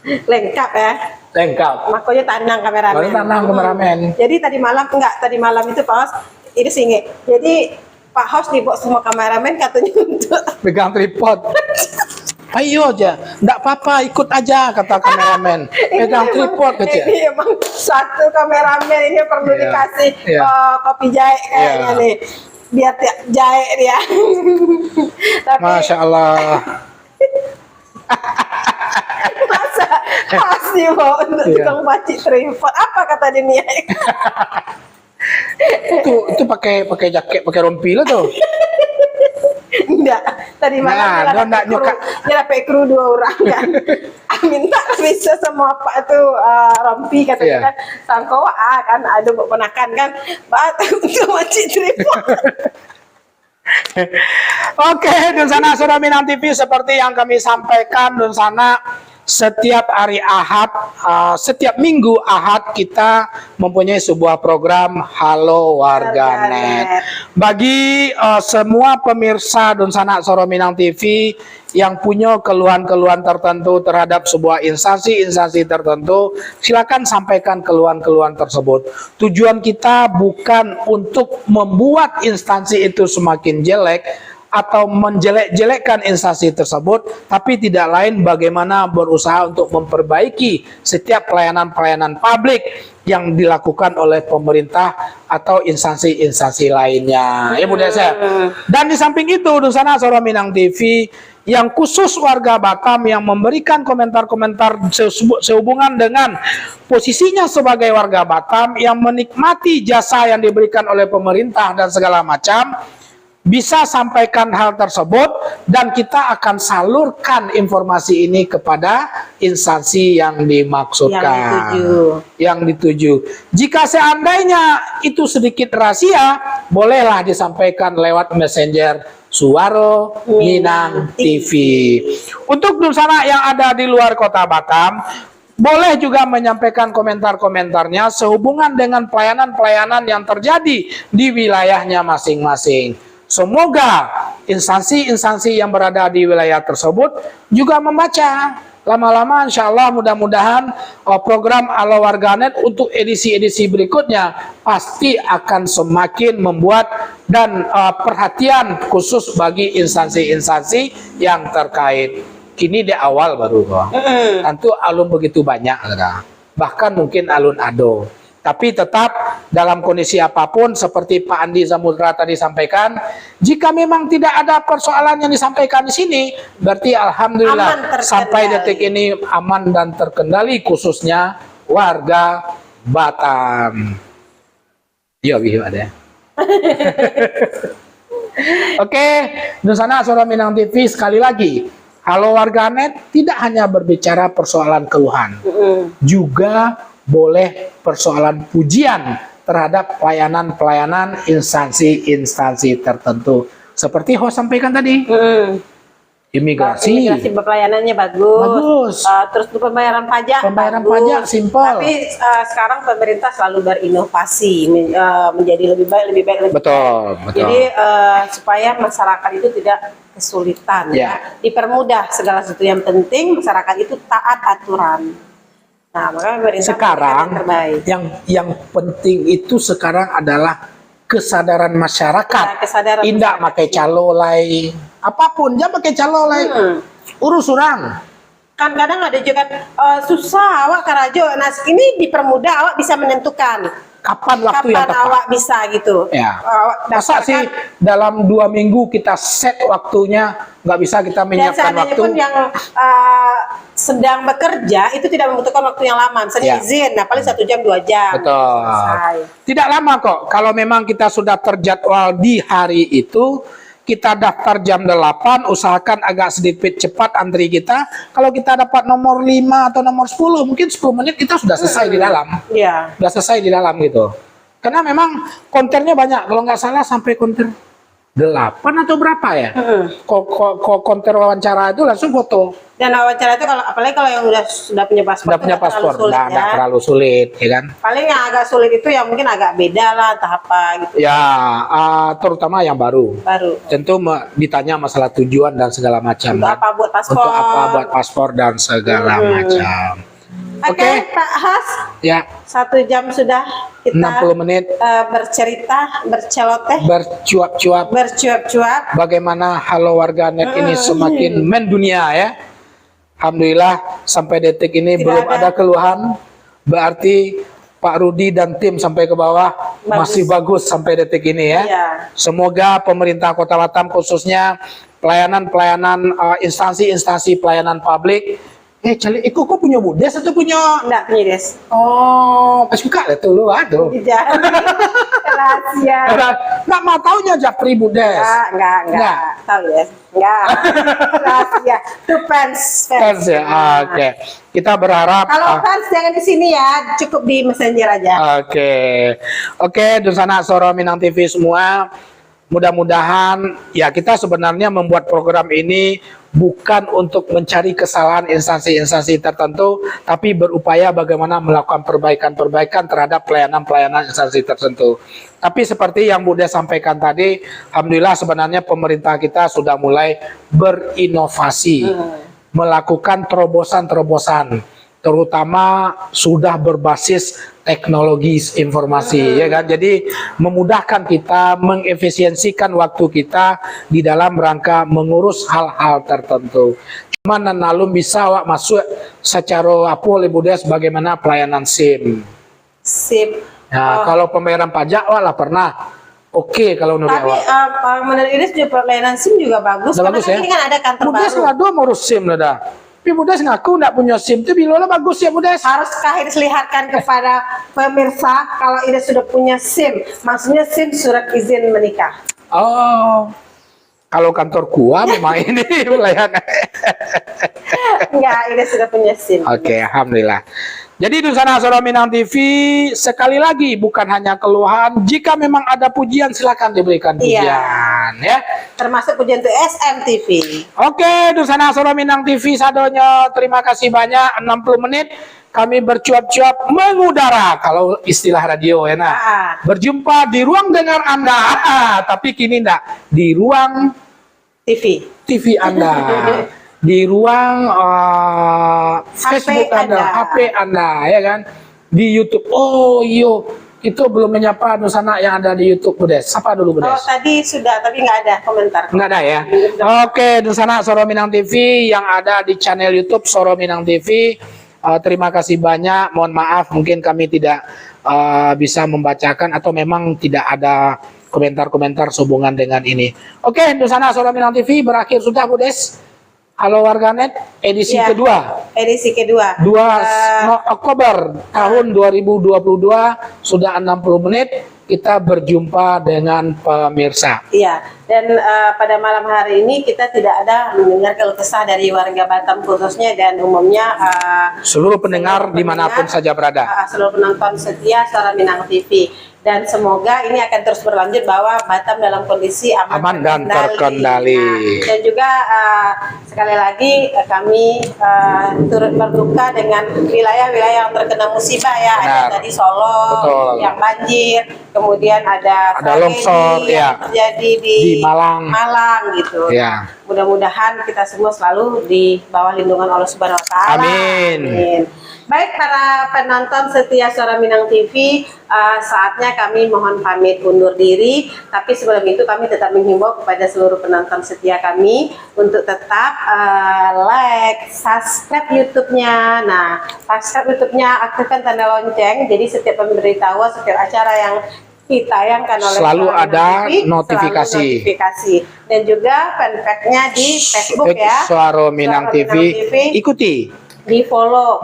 Lengkap ya. Lengkap. Makanya tanang kameramen. Jadi tadi malam itu Pak Hos ini singit. Jadi Pak Hos dibawa semua kameramen katanya untuk pegang tripod. Ayo aja, enggak apa-apa, ikut aja kata kameramen. Pegang tripod kecil. Ini emang satu kameramen ini perlu dikasih kopi jahe kayaknya nih. Biar jahe dia. Tapi, Masya Allah. Masa khas dibawa untuk Iya. tukang pacik tripod. Apa kata dia? Itu pakai jaket, pakai rompi lah tuh. Enggak, tadi malam Nah, dia nggak dapat kru, nyuka. dia dapat kru 2 orang kan. Minta bisa sama apa tuh rompi katanya Iya. kan. Sangko kan ada ponakan kan. Batu untuk pacik tripod. Oke, Dunsana Suara Minang TV, seperti yang kami sampaikan, Dunsana, setiap hari Ahad, setiap minggu Ahad kita mempunyai sebuah program Halo Warganet. Bagi semua pemirsa Dunsana Suara Minang TV yang punya keluhan-keluhan tertentu terhadap sebuah instansi tertentu, silakan sampaikan keluhan-keluhan tersebut. Tujuan kita bukan untuk membuat instansi itu semakin jelek atau menjelek-jelekkan instansi tersebut, tapi tidak lain bagaimana berusaha untuk memperbaiki setiap pelayanan-pelayanan publik yang dilakukan oleh pemerintah atau instansi-instansi lainnya. Ya, Bu Desa. Dan di samping itu, Dunsana Suara Minang TV yang khusus warga Batam yang memberikan komentar-komentar sehubungan dengan posisinya sebagai warga Batam yang menikmati jasa yang diberikan oleh pemerintah dan segala macam, bisa sampaikan hal tersebut dan kita akan salurkan informasi ini kepada instansi yang dimaksudkan, yang dituju. Jika seandainya itu sedikit rahasia, bolehlah disampaikan lewat messenger Suara Minang TV. Untuk Dunsana yang ada di luar kota Batam, boleh juga menyampaikan komentar-komentarnya sehubungan dengan pelayanan-pelayanan yang terjadi di wilayahnya masing-masing. Semoga instansi-instansi yang berada di wilayah tersebut juga membaca. Lama-lama insya Allah mudah-mudahan program Halo Warganet untuk edisi-edisi berikutnya pasti akan semakin membuat dan perhatian khusus bagi instansi-instansi yang terkait. Kini di awal baru kok. Tentu alun begitu banyak, bahkan mungkin alun ado. Tapi tetap dalam kondisi apapun seperti Pak Andi Samudra tadi sampaikan, jika memang tidak ada persoalan yang disampaikan di sini, berarti alhamdulillah sampai detik ini aman dan terkendali, khususnya warga Batam. Iya, ada. Oke, Dunsana Suara Minang TV, sekali lagi, Halo Warganet tidak hanya berbicara persoalan keluhan, juga boleh persoalan pujian terhadap pelayanan-pelayanan instansi-instansi tertentu. Seperti host sampaikan tadi, imigrasi pelayanannya bagus. Terus pembayaran pajak, pajak simpel. Tapi sekarang pemerintah selalu berinovasi menjadi lebih baik. Betul. Jadi supaya masyarakat itu tidak kesulitan, dipermudah segala sesuatu. Yang penting masyarakat itu taat aturan. Nah, maka pemerintah sekarang terbaik. yang penting itu sekarang adalah kesadaran masyarakat. Indak pakai calo lain, apapun jangan pakai calo lain. Urus orang. Kan kadang ada juga susah awak karajo. Nah, ini dipermudah, awak bisa menentukan kapan waktu yang tepat. Awak bisa gitu. Ya. Masa sih dalam 2 minggu kita set waktunya, nggak bisa kita menyiapkan waktu. Pun yang sedang bekerja itu tidak membutuhkan waktu yang lama. Misalnya izin, nah paling 1 jam 2 jam. Betul. Selesai. Tidak lama kok. Kalau memang kita sudah terjadwal di hari itu, kita daftar jam 8, usahakan agak sedikit cepat antri kita. Kalau kita dapat nomor 5 atau nomor 10, mungkin 10 menit kita sudah selesai di dalam. Iya. Sudah selesai di dalam gitu. Karena memang kontennya banyak. Kalau nggak salah sampai konten 8 atau berapa ya? Konten wawancara itu langsung foto. Dan wawancara itu apalagi kalau yang sudah punya paspor. Sudah punya paspor, nggak terlalu sulit, ya kan? Paling yang agak sulit itu yang mungkin agak beda lah, entah apa gitu. Ya, terutama yang baru. Tentu ditanya masalah tujuan dan segala macam. Untuk apa buat paspor? Untuk apa buat paspor dan segala macam. Oke, Pak Has. Ya. 1 jam sudah kita 60 menit bercerita, berceloteh, bercuap-cuap. Bagaimana Halo Warganet ini semakin mendunia ya. Alhamdulillah sampai detik ini belum ada keluhan. Berarti Pak Rudi dan tim sampai ke bawah masih bagus sampai detik ini ya. Iya. Semoga pemerintah Kota Batam khususnya pelayanan-pelayanan instansi-instansi pelayanan publik. Cali, kok punya Budes atau punya? Enggak punya Des. Oh, pas buka deh tuh lu, aduh. Jadi rahasia. Nggak mau taunya Japri Budes. Enggak. Tahu ya? Enggak. Rahasia. Itu fans. Fans ya, oke. Kita berharap. Kalau fans jangan di sini ya, cukup di Messenger aja. Oke, Dusana Soro Minang TV semua. Mudah-mudahan ya kita sebenarnya membuat program ini bukan untuk mencari kesalahan instansi-instansi tertentu, tapi berupaya bagaimana melakukan perbaikan-perbaikan terhadap pelayanan-pelayanan instansi tertentu. Tapi seperti yang Bunda sampaikan tadi, alhamdulillah sebenarnya pemerintah kita sudah mulai berinovasi, melakukan terobosan-terobosan, terutama sudah berbasis teknologi informasi, ya kan? Jadi memudahkan kita, mengefisiensikan waktu kita di dalam rangka mengurus hal-hal tertentu. Cuma nanalum bisa awak masuk secara apa oleh Budes bagaimana pelayanan SIM. Nah, kalau pembayaran pajak awak lah pernah. Oke, kalau menurut Tapi awak. menurut ini juga pelayanan SIM juga bagus. Udah Karena bagus kan ya? ini kan ada kantor Budes baru. nggak ada ngurus SIM dah. Tapi Budes ngaku nggak punya SIM itu bilola bagus ya Budes. Haruskah Ines lihatkan kepada pemirsa kalau Ines sudah punya SIM? Maksudnya SIM surat izin menikah. Oh, kalau kantor gua memang ini pelayanan. Enggak, Ines sudah punya SIM. Oke, alhamdulillah. Jadi Dusana Soro Minang TV sekali lagi bukan hanya keluhan, jika memang ada pujian silakan diberikan pujian ya. Termasuk pujian untuk SMTV. Oke, Dusana Soro Minang TV sadonya terima kasih banyak 60 menit kami bercuap-cuap mengudara kalau istilah radio ya nah. Berjumpa di ruang dengar Anda, tapi kini enggak di ruang TV Anda. Di ruang Facebook Anda, HP Anda, ya kan? Di YouTube. Oh, iyo, itu belum menyapa Dusana yang ada di YouTube, Budes. Apa dulu, Budes? Oh, tadi sudah, tapi nggak ada komentar. Nggak ada ya? Oke, Dusana Soro Minang TV yang ada di channel YouTube Soro Minang TV. Terima kasih banyak. Mohon maaf, mungkin kami tidak bisa membacakan atau memang tidak ada komentar-komentar sehubungan dengan ini. Oke, Dusana Soro Minang TV berakhir sudah, Budes. Halo warganet, edisi kedua. Edisi kedua. 2 Oktober tahun 2022 sudah 60 menit kita berjumpa dengan pemirsa. Iya, dan pada malam hari ini kita tidak ada mendengar keluh kesah dari warga Batam khususnya dan umumnya seluruh pendengar dimanapun saja berada. Seluruh penonton setia Suara Minang TV. Dan semoga ini akan terus berlanjut bahwa Batam dalam kondisi aman dan terkendali. Nah, dan juga sekali lagi kami turut berduka dengan wilayah-wilayah yang terkena musibah ya. Ada tadi Solo yang banjir, kemudian ada longsor yang terjadi di Malang gitu. Ya. Mudah-mudahan kita semua selalu di bawah lindungan Allah Subhanahu wa taala. Amin. Baik para penonton setia Suara Minang TV, saatnya kami mohon pamit undur diri. Tapi sebelum itu kami tetap menghimbau kepada seluruh penonton setia kami untuk tetap like, subscribe YouTube-nya. Nah, subscribe YouTube-nya, aktifkan tanda lonceng. Jadi setiap pemberitahuan, setiap acara yang ditayangkan oleh selalu ada TV, notifikasi. Selalu notifikasi. Dan juga fanpage-nya di Facebook ya. Suara Minang TV. Ikuti. Di follow,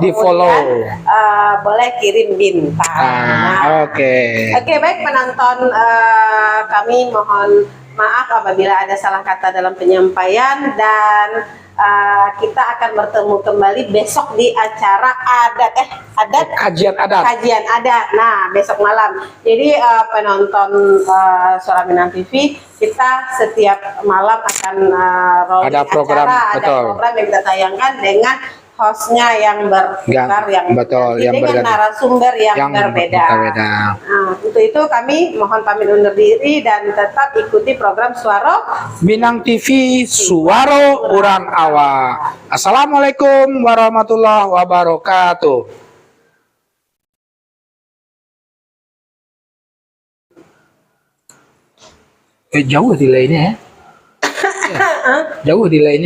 boleh kirim bintang. Oke, baik penonton, kami mohon maaf apabila ada salah kata dalam penyampaian dan kita akan bertemu kembali besok di acara kajian adat. Nah, besok malam. Jadi penonton Suara Minang TV, kita setiap malam akan rolling ada program, acara, ada program yang kita tayangkan dengan hostnya yang bertukar, yang dengan narasumber yang berbeda. Nah, untuk itu kami mohon pamit undur diri dan tetap ikuti program Suara Minang TV, Suara Urang Awa. Assalamualaikum warahmatullahi wabarakatuh. Jauh delaynya ya? Jauh delaynya.